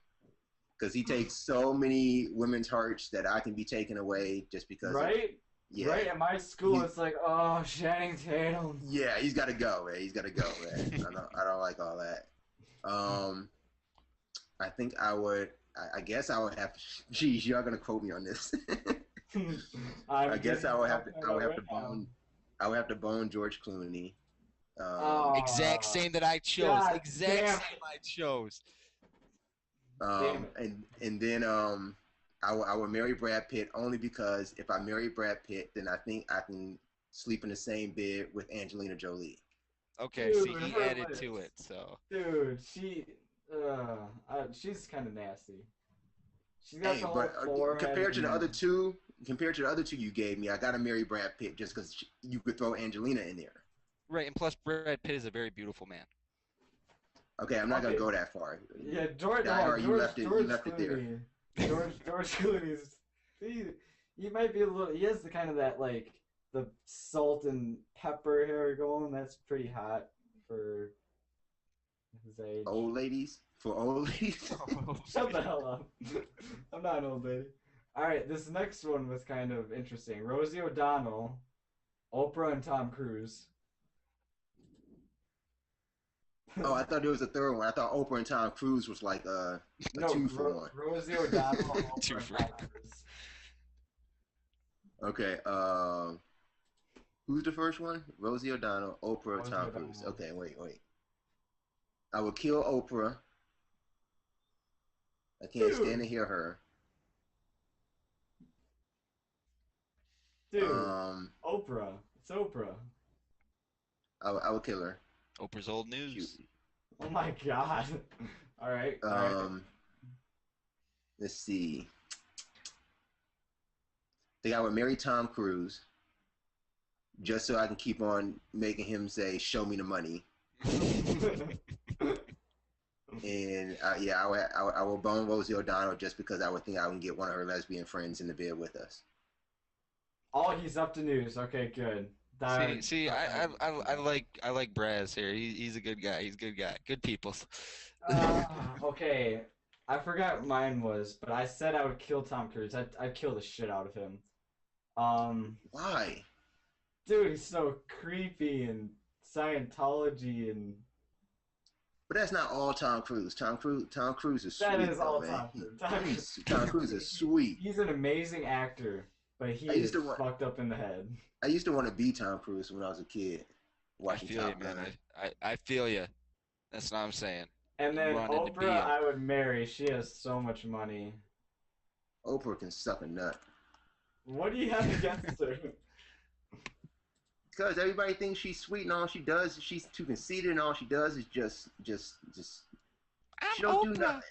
because he takes so many women's hearts that I can be taken away just because. Right? Yeah. Right? At my school, it's like, oh, Channing Tatum. Yeah, he's got to go, man. He's got to go, man. I don't like all that. I think I would. I guess I would have. Geez, y'all gonna quote me on this. I guess I would have to. I would have to bone. I would have to bone George Clooney. Oh. Exact same that I chose. God Exact damn same I chose. And then I would marry Brad Pitt only because if I marry Brad Pitt, then I think I can sleep in the same bed with Angelina Jolie. Okay, Dude, see, he her added lips. to it, so. Dude, she's kind of nasty. She's got Hey, the whole but forehead. compared to the other two you gave me, I gotta marry Brad Pitt just because you could throw Angelina in there. Right, and plus Brad Pitt is a very beautiful man. Okay, I'm not Okay. gonna go that far. Yeah, George. Die Hard, you George, left it- you George left it there. Clooney. George Clooney's. He might be a little. He has the kind of that like the salt and pepper hair going. That's pretty hot for his age. Old ladies? For old ladies? Shut the hell up. I'm not an old lady. Alright, this next one was kind of interesting. Rosie O'Donnell, Oprah, and Tom Cruise. Oh, I thought there was a third one. I thought Oprah and Tom Cruise was like a No, 2-for-1. Rosie O'Donnell, Oprah, Two and for- Tom Cruise. Okay. Who's the first one? Rosie O'Donnell, Oprah, Rosie Tom O'Donnell. Cruise. Okay, wait. I would kill Oprah. I can't stand to hear her. Dude, Oprah. It's Oprah. I would kill her. Oprah's old news. Oh my god. All right. Let's see. I think I would marry Tom Cruise, just so I can keep on making him say, "Show me the money." And I will bone Rosie O'Donnell just because I would think I would get one of her lesbian friends in the bed with us. Oh, he's up to news. Okay, good. I like Braz here. He's a good guy. He's a good guy. Good people. Okay, I forgot what mine was, but I said I would kill Tom Cruise. I'd kill the shit out of him. Why? Dude, he's so creepy and Scientology and. But that's not all Tom Cruise. Tom Cruise is sweet. That is all man. Tom Cruise. Tom Cruise is sweet. He's an amazing actor, but he is fucked up in the head. I used to want to be Tom Cruise when I was a kid. I Watching feel you, Top Gun. man. I feel you. That's what I'm saying. And then Wanted to be Oprah, him. I would marry. She has so much money. Oprah can suck a nut. What do you have against her? Because everybody thinks she's sweet and all she does, she's too conceited and all she does is just she don't do nothing.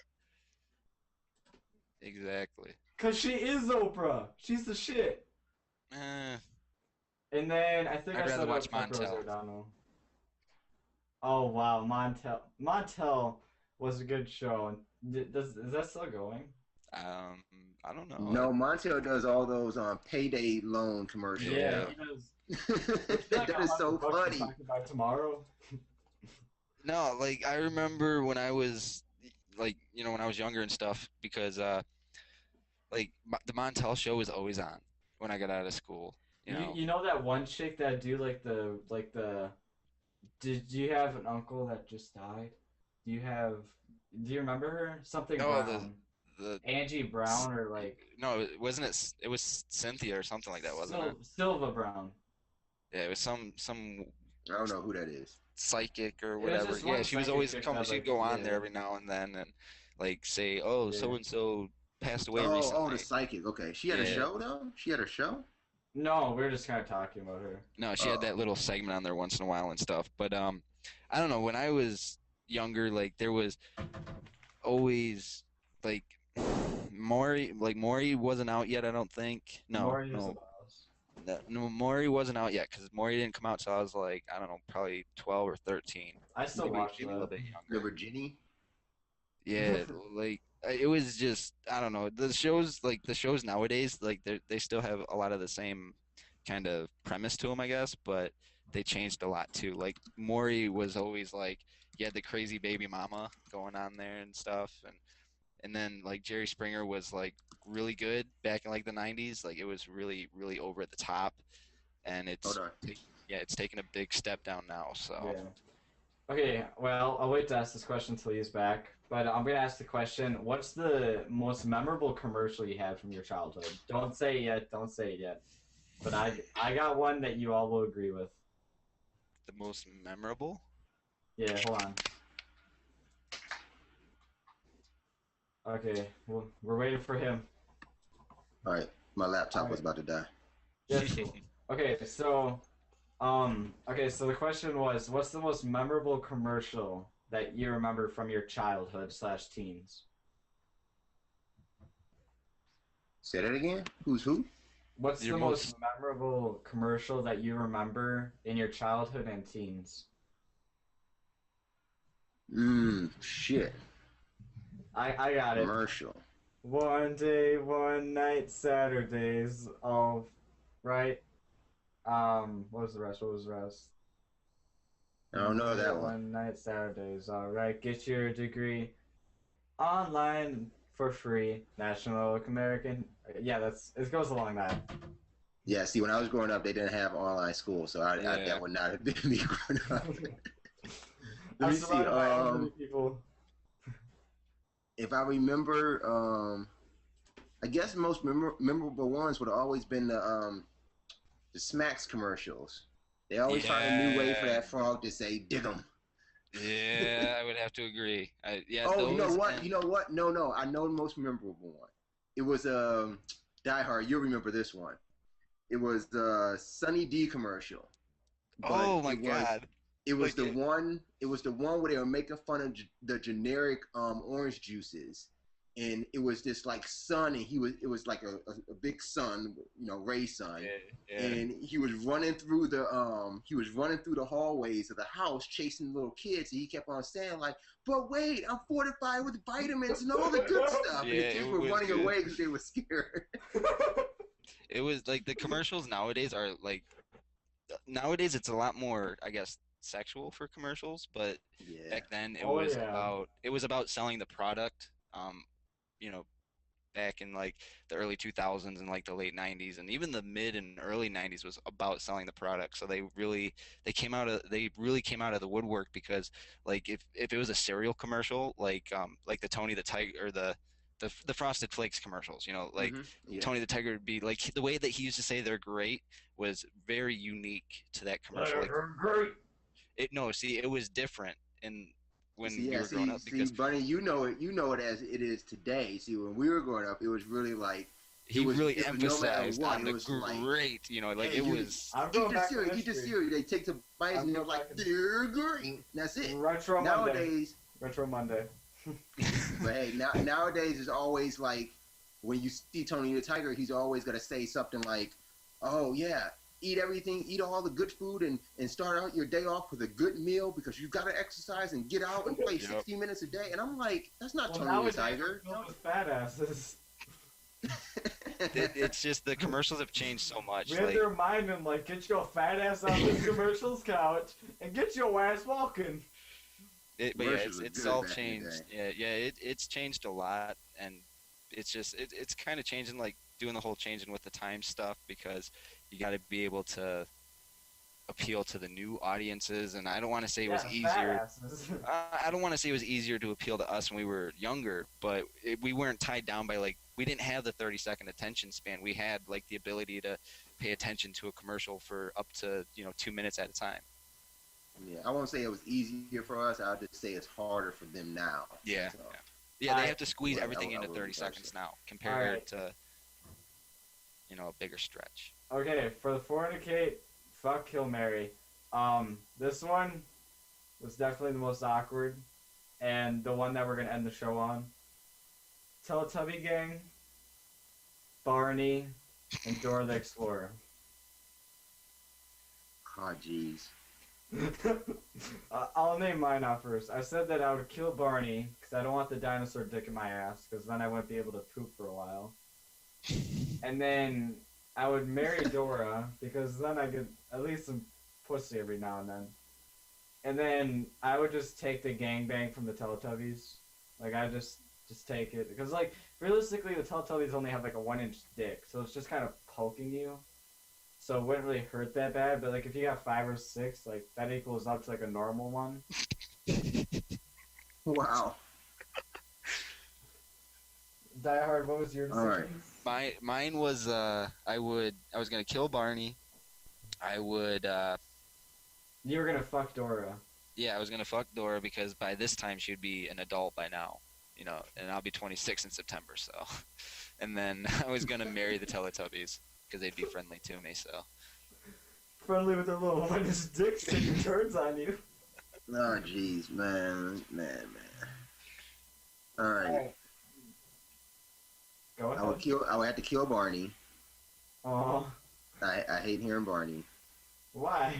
Exactly. Cause she is Oprah. She's the shit. And then I think I'd I rather said watch Rosie Montel. O'Donnell. Oh wow, Montel was a good show. Is that still going? I don't know. No, Montel does all those payday loan commercials. Yeah, he does. That is so funny. Talk about tomorrow. No, like I remember when I was like, when I was younger and stuff, because like the Montel show was always on when I got out of school. You know that one chick that do like the Did you have an uncle that just died? Do you remember her? Something Brown. The Angie Brown or like. No, it wasn't it. It was Cynthia or something like that, wasn't it? Silva Brown. Yeah, it was some I don't know who that is. Psychic or whatever. Yeah, she was always coming. She'd go on there every now and then and like say, "Oh, so and so passed away recently." Oh, the psychic. Okay, she had a show though. She had a show. No, we were just kind of talking about her. No, she had that little segment on there once in a while and stuff. But I don't know. When I was younger, like there was always like Maury. Like Maury wasn't out yet. I don't think. No. No, Maury wasn't out yet because Maury didn't come out till I was like, I don't know, probably 12 or 13. I still watched maybe a little bit younger. Remember Ginny? Yeah, like it was just, I don't know. The shows nowadays, like they still have a lot of the same kind of premise to them, I guess, but they changed a lot too. Like Maury was always like, you had the crazy baby mama going on there and stuff, and then like Jerry Springer was like really good back in like the 90s. Like it was really, really over the top, and it's taken a big step down now. So yeah. Okay, well, I'll wait to ask this question until he's back. But I'm gonna ask the question: what's the most memorable commercial you had from your childhood? Don't say it yet. Don't say it yet. But I got one that you all will agree with. The most memorable? Yeah, hold on. Okay, we're waiting for him. All right, my laptop was about to die. That's cool. Okay, so the question was, what's the most memorable commercial that you remember from your childhood / teens? Say that again? Who's who? What's the most memorable commercial that you remember in your childhood and teens? Shit. I got it. Commercial. One day, one night, Saturdays. Oh, right. What was the rest? I don't know that one. One night, Saturdays. All right. Get your degree online for free. National American. Yeah, it goes along that. Yeah. See, when I was growing up, they didn't have online school, so that would not have been me growing up. Let I'm me see. surrounded by elderly people. If I remember, I guess the most memorable ones would have always been the Smacks commercials. They always find a new way for that frog to say "dig 'em." Yeah, I would have to agree. Oh, you know those what? and- You know what? No. I know the most memorable one. It was Die Hard. You'll remember this one. It was the Sunny D commercial. But Oh my it was, God! It was Like the one. It was the one where they were making fun of the generic orange juices, and it was this like sun, and it was like a big sun, you know, Ray sun, and he was running through the hallways of the house chasing little kids, and he kept on saying like, "But wait, I'm fortified with vitamins and all the good stuff," and the kids were running away because they were scared. It was like the commercials nowadays are like nowadays it's a lot more, I guess, sexual for commercials, but Yeah. back then Oh, yeah. it was about selling the product. You know, back in like the early 2000s and like the late 90s and even the mid and early 90s was about selling the product. So they really came out of the woodwork because like if it was a cereal commercial like the Tony the Tiger or the Frosted Flakes commercials, you know, like Yeah. Tony the Tiger would be like the way that he used to say they're great was very unique to that commercial. Like, Great. it was different in when See, we were growing up because Bunny, you know it as it is today. See, when we were growing up, it was really like he really emphasized on the great, you know, like hey, it was. I'm going back to eat the cereal. They take the bites and they're like, they're great. And that's it. Retro Nowadays, Monday. but hey, nowadays is always like when you see Tony the Tiger, he's always got to say something like, "Oh yeah, eat everything, eat all the good food, and start out your day off with a good meal because you got to exercise and get out and play 60 minutes a day." And I'm like, that's not Tony the Tiger. With fat asses. It's just the commercials have changed so much. We had Like, to remind him, like, get your fat ass on this commercials couch and get your ass walking. but yeah, Commercials were it's good all back in the changed. It's changed a lot, and it's just it's kind of changing, like doing the whole changing with the time stuff because you got to be able to appeal to the new audiences, and I don't want to say it was easier. I don't want to say it was easier to appeal to us when we were younger, but we weren't tied down by like we didn't have the 30-second attention span. We had like the ability to pay attention to a commercial for up to 2 minutes at a time. Yeah, I won't say it was easier for us. I'll just say it's harder for them now. Yeah. So, Yeah, they have to squeeze everything into 30 reverse seconds it. now compared to a bigger stretch. Okay, for the fornicate, fuck, kill, marry. This one was definitely the most awkward, and the one that we're gonna end the show on. Teletubby Gang, Barney, and Dora the Explorer. Oh, jeez. I'll name mine out first. I said that I would kill Barney because I don't want the dinosaur dick in my ass because then I wouldn't be able to poop for a while. And then I would marry Dora because then I could at least some pussy every now and then. And then I would just take the gangbang from the Teletubbies. Like I just take it because like realistically the Teletubbies only have like a 1-inch dick, so it's just kind of poking you. So it wouldn't really hurt that bad, but like if you got 5 or 6, like that equals up to like a normal one. Wow. Die Hard, what was your decision? All right. Mine was I was gonna kill Barney. I would You were gonna fuck Dora. I was gonna fuck Dora because by this time she'd be an adult by now, and I'll be 26 in September. So, and then I was gonna marry the Teletubbies because they'd be friendly to me. So. Friendly with their little 1-inch dicks taking turns on you. Oh, jeez, man. All right. Go ahead. I would have to kill Barney. Oh, I hate hearing Barney. why?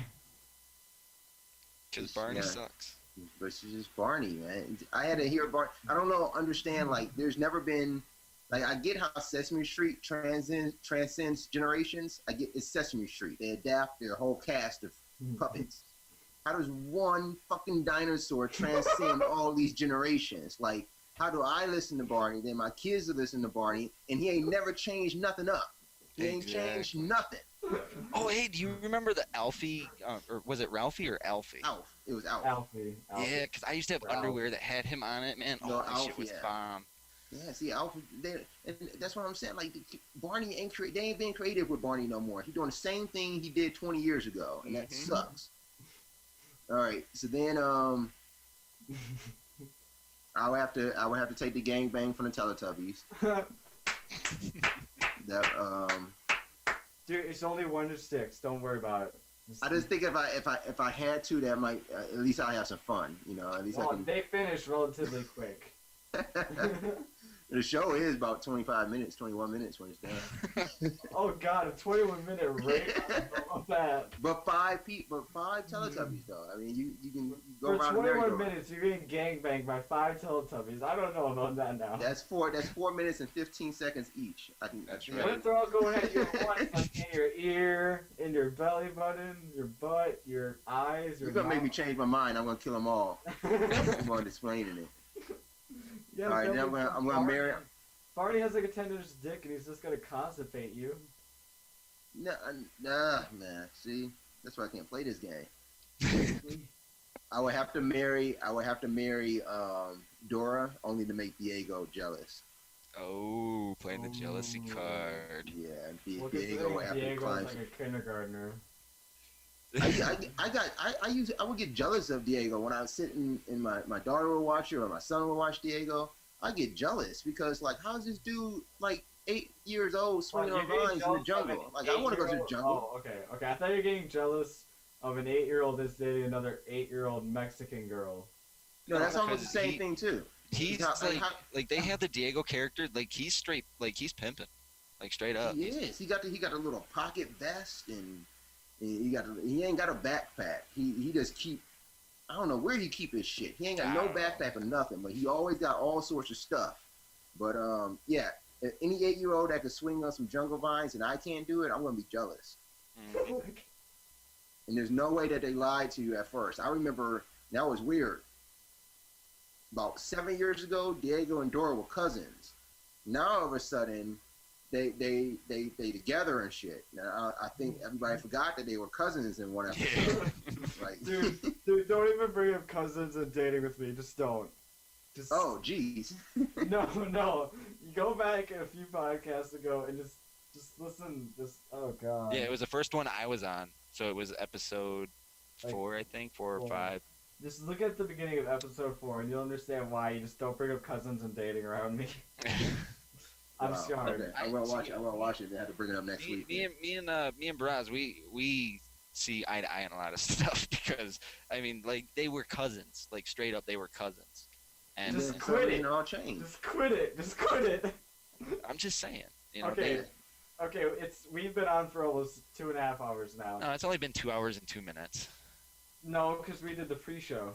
Because Barney sucks. But it's just Barney, man. I had to hear Barney. I don't understand, like, there's never been, like, I get how Sesame Street transcends generations. I get it's Sesame Street. They adapt their whole cast of puppets. How does one fucking dinosaur transcend all these generations? Like, how do I listen to Barney, then my kids will listen to Barney, and he ain't never changed nothing up. He ain't changed nothing. Oh, hey, do you remember the Alfie, or was it Ralphie or Alfie? Alf. It was Alf. Alfie. Yeah, because I used to have Ralph. underwear that had him on it, man. No, Oh, that shit Alfie, was yeah. bomb. Yeah, see, Alf, and that's what I'm saying. Like, Barney ain't they ain't being creative with Barney no more. He's doing the same thing he did 20 years ago, and that sucks. All right, so then I would have to take the gangbang from the Teletubbies. That Dude, it's only 1 to 6. Don't worry about it. I just think if I had to, that might at least I have some fun. You know, at least I can. They finish relatively quick. The show is about 21 minutes when it's done. Oh God, a 21-minute rate on that. But five Teletubbies though. I mean, you can go For around 21 minutes, you're getting gangbanged by 5 Teletubbies. I don't know about that now. That's 4 minutes and 15 seconds each. That's What right. if they're all going at you at once? Like in your ear, in your belly button, your butt, your eyes, your You're gonna make me mouth. change my mind. I'm gonna kill them all. I'm gonna explain it. Yes, All right, that then would I'm be gonna Barney. marry. Barney has like a 10-inch dick and he's just gonna constipate you. Nah, man. See, that's why I can't play this game. I would have to marry Dora only to make Diego jealous. Oh, playing the jealousy Ooh. card. Yeah, and Well, Diego would have to Diego's climb. like a kindergartner. I would get jealous of Diego when I was sitting and my daughter would watch it or my son would watch Diego. I get jealous because like how's this dude like 8 years old swinging on vines in the jungle? Like I want to go to the jungle. Oh, okay. I thought you were getting jealous of an 8-year-old that's dating another 8-year-old Mexican girl. No, that's almost the Because same thing too. He's How- like they have the Diego character, like he's straight, like he's pimping, like straight up. He is. He got a little pocket vest and he ain't got a backpack. He just keep. I don't know where he keep his shit. He ain't got no backpack or nothing, but he always got all sorts of stuff. But yeah, any 8-year-old that can swing on some jungle vines and I can't do it, I'm gonna be jealous. Mhm. And there's no way that they lied to you at first. I remember that was weird. About 7 years ago, Diego and Dora were cousins. Now all of a sudden, they together and shit. Now I think everybody forgot that they were cousins in one episode. Like, Dude, don't even bring up cousins and dating with me. Just don't. Just oh, jeez. no. You go back a few podcasts ago and just listen. Oh God. Yeah, it was the first one I was on, so it was episode 4, I think, 4 or 4. 5. Just look at the beginning of episode 4 and you'll understand why you just don't bring up cousins and dating around me. I'm Wow, sorry. Okay. I will watch it. They have to bring it up next week. Me and Braz, we see eye to eye on a lot of stuff because I mean, like they were cousins, like straight up, they were cousins. And Just then quit something it. all changed. Just quit it. I'm just saying, you know. Okay. Okay, we've been on for almost 2.5 hours now. No, it's only been 2 hours and 2 minutes. No, because we did the pre-show.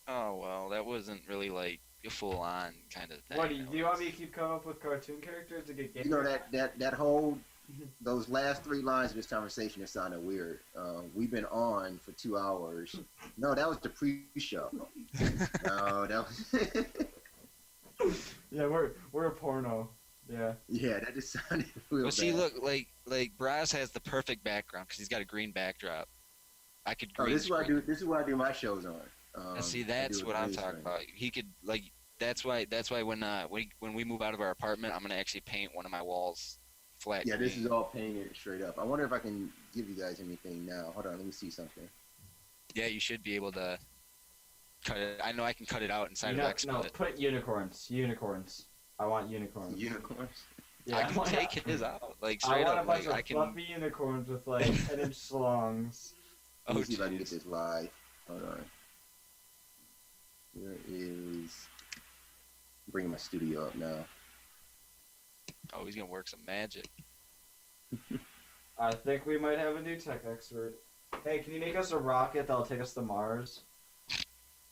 Oh well, that wasn't really like a full on kind of thing. What do you want me to keep coming up with cartoon characters to get? You know that whole those last 3 lines of this conversation is sounding weird. We've been on for 2 hours. No, that was the pre-show. No, that was. Yeah, we're a porno. Yeah. Yeah, that just sounded real Well, see, bad. look, like Braz has the perfect background because he's got a green backdrop. I could green. This is what I screen. do. This is what I do my shows on. And see, I that's do a what I'm green talking screen. about. He could like. That's why when we move out of our apartment, I'm gonna actually paint one of my walls flat. Yeah, this green. is all painted straight up. I wonder if I can give you guys anything now. Hold on, let me see something. Yeah, you should be able to cut it. I know I can cut it out inside No, of XSplit. put unicorns. I want unicorns. Unicorns. Yeah, I can take his out like I straight want a up. bunch Like of I can. fluffy unicorns with like 10-inch slongs. Let Oh me see if I can get jeez. this live. Hold on. Where is? I'm bringing my studio up now. Oh, he's gonna work some magic. I think we might have a new tech expert. Hey, can you make us a rocket that'll take us to Mars?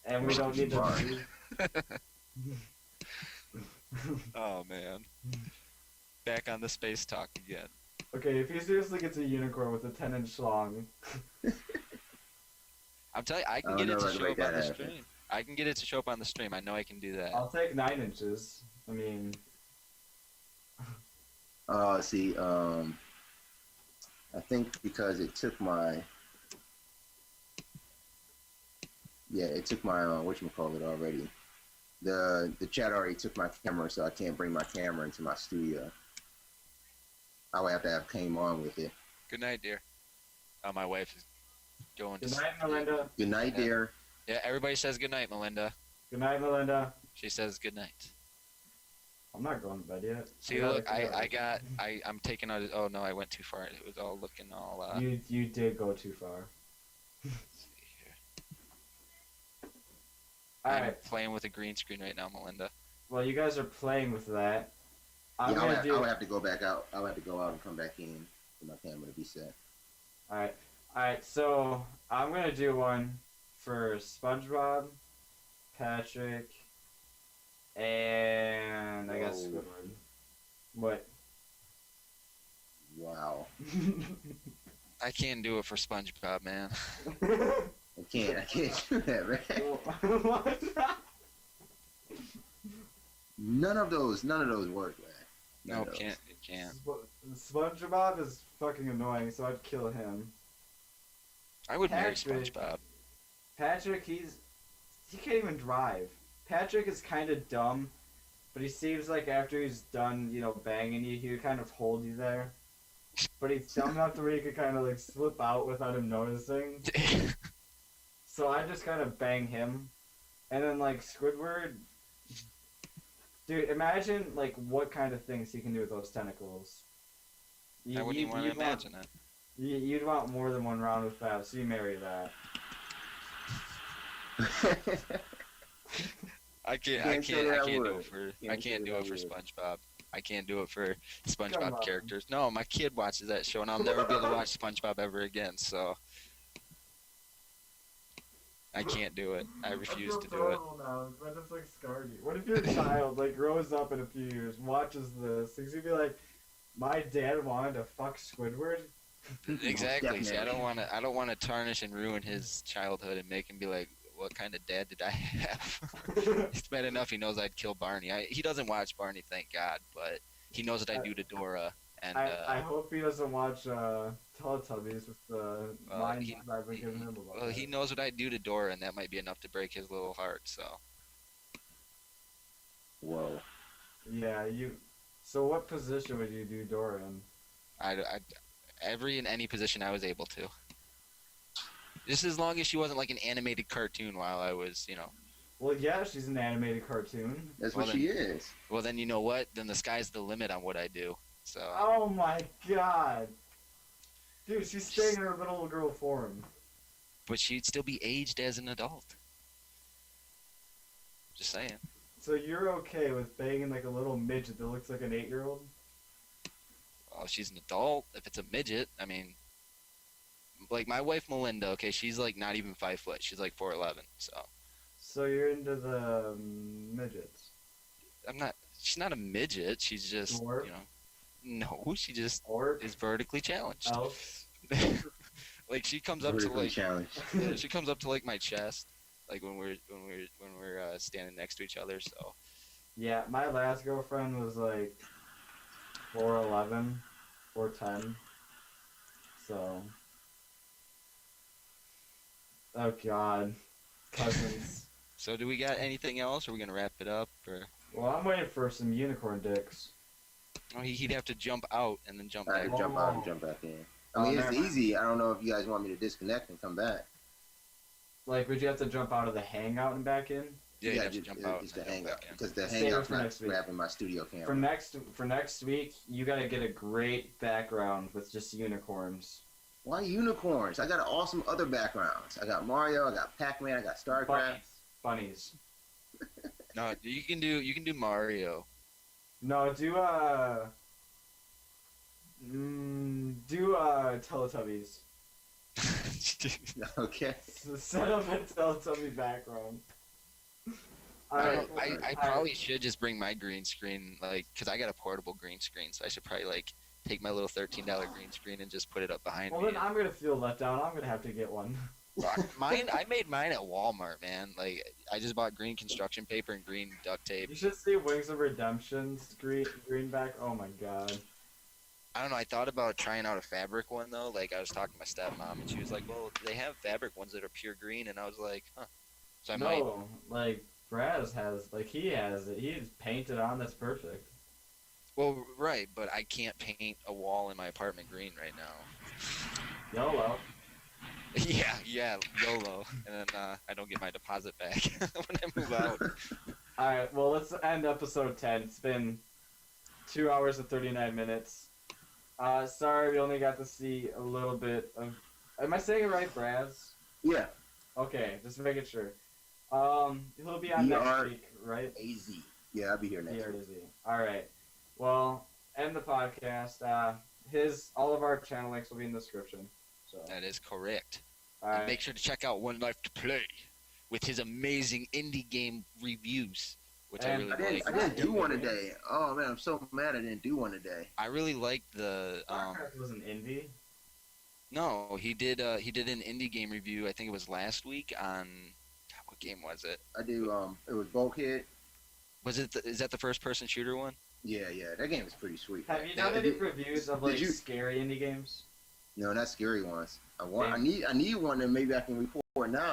And we don't need Mars. to. Oh man. Back on the space talk again. Okay, if he seriously gets a unicorn with a 10-inch schlong. I'm telling you, I can I get don't it know to if I show can up make on the that happen. stream. I can get it to show up on the stream. I know I can do that. I'll take 9 inches. I mean, See, I think because it took my whatchamacallit already. The chat already took my camera, so I can't bring my camera into my studio. I would have to have came on with it. Good night, dear. Oh, my wife is going to Good night, Melinda. Good night, dear. Yeah, everybody says good night, Melinda. Good night, Melinda. She says good night. I'm not going to bed yet. See, look, I'm taking out. Oh no, I went too far. It was all looking all. You did go too far. Let's see here. All I'm right. playing with a green screen right now, Melinda. Well, you guys are playing with that. I would have to go back out. I would have to go out and come back in for my camera to be set. All right. So I'm gonna do one for SpongeBob, Patrick, and I guess Squidward. What? Wow. I can't do it for SpongeBob, man. I can't do that, man. What? None of those work, man. No, it can't. SpongeBob is fucking annoying, so I'd kill him. I would marry Patrick. SpongeBob. Patrick, he can't even drive. Patrick is kind of dumb, but he seems like after he's done, banging you, he would kind of hold you there. But he's dumb enough to where you could kind of like slip out without him noticing. So I just kind of bang him, and then like Squidward. Dude, imagine like what kind of things he can do with those tentacles. I wouldn't even want to imagine it. You'd want more than one round with Fab, so you marry that. I can't do it for SpongeBob. I can't do it for SpongeBob characters. No, my kid watches that show, and I'll never be able to watch SpongeBob ever again. So I can't do it. I refuse to do it. Now. That just like scarred you. What if your child like grows up in a few years, watches this, he's gonna be like, "My dad wanted to fuck Squidward." Exactly. See, I don't want to tarnish and ruin his childhood and make him be like, what kind of dad did I have? It's bad enough he knows I'd kill Barney. He doesn't watch Barney, thank God, but he knows what I do to Dora. And I hope he doesn't watch Teletubbies with the mind I've been giving him about. Well, he knows what I do to Dora, and that might be enough to break his little heart. So. Whoa. Yeah, So what position would you do Dora in? In any position I was able to. Just as long as she wasn't like an animated cartoon while I was, Well, yeah, she's an animated cartoon. That's what she is. Well, then you know what? Then the sky's the limit on what I do. So. Oh my god. Dude, she's staying in her little girl form. But she'd still be aged as an adult. Just saying. So you're okay with banging like a little midget that looks like an 8-year-old? Well, she's an adult. If it's a midget, I mean, like my wife Melinda, okay, she's like not even 5 foot. She's like 4'11", so. So you're into the midgets? She's not a midget. She's just, Dwarf? No, she just Orc? is vertically challenged. Elf? Like she comes up to Vertically like challenged. yeah, she comes up to like my chest, like when we're standing next to each other. So. Yeah, my last girlfriend was like 4'11", 4'10". So. Oh god. Cousins. So do we got anything else? Or are we gonna wrap it up? Or. Well, I'm waiting for some unicorn dicks. Oh, he'd have to jump out and then jump back. Jump out and jump back in. I mean, it's easy. I don't know if you guys want me to disconnect and come back. Like, would you have to jump out of the hangout and back in? Yeah, you have to jump out. It's the hangout back in. because the Stay hangout's for not next week. grabbing my studio camera. For next week, you gotta get a great background with just unicorns. Why unicorns? I got awesome other backgrounds. I got Mario. I got Pac-Man. I got StarCraft. Bunnies. No, you can do Mario. No, do Teletubbies. Okay. Set up a Teletubby background. I probably should just bring my green screen, like, because I got a portable green screen, so I should probably, like, take my little $13 green screen and just put it up behind me. Well, then I'm gonna feel let down. I'm gonna have to get one. I made mine at Walmart, man. Like, I just bought green construction paper and green duct tape. You should see Wings of Redemption's green back. Oh my god. I don't know. I thought about trying out a fabric one though. Like I was talking to my stepmom, and she was like, "Well, they have fabric ones that are pure green," and I was like, "Huh." So I might. No, like Braz has, like he has it. He's painted on. That's perfect. Well, right, but I can't paint a wall in my apartment green right now. YOLO. Yeah, YOLO, and then I don't get my deposit back when I move out. All right. Well, let's end episode 10. It's been 2 hours and 39 minutes. Sorry, we only got to see a little bit of. Am I saying it right, Braz? Yeah. Okay, just making sure. He'll be on next week, right? AZ. Yeah, I'll be here next week. TRZ. All right. Well, end the podcast. All of our channel links will be in the description. So. That is correct. All And right. make sure to check out One Life to Play with his amazing indie game reviews, which I And really like. I didn't do one today. Oh man, I'm so mad I didn't do one today. I really like the. Minecraft was an indie. No, he did an indie game review. I think it was last week on. What game was it? I do. It was Bulkhead. Was it? Is that the first-person shooter one? Yeah, that game is pretty sweet. Have you done any reviews of like scary indie games? No, not scary ones. I need one that maybe I can record now.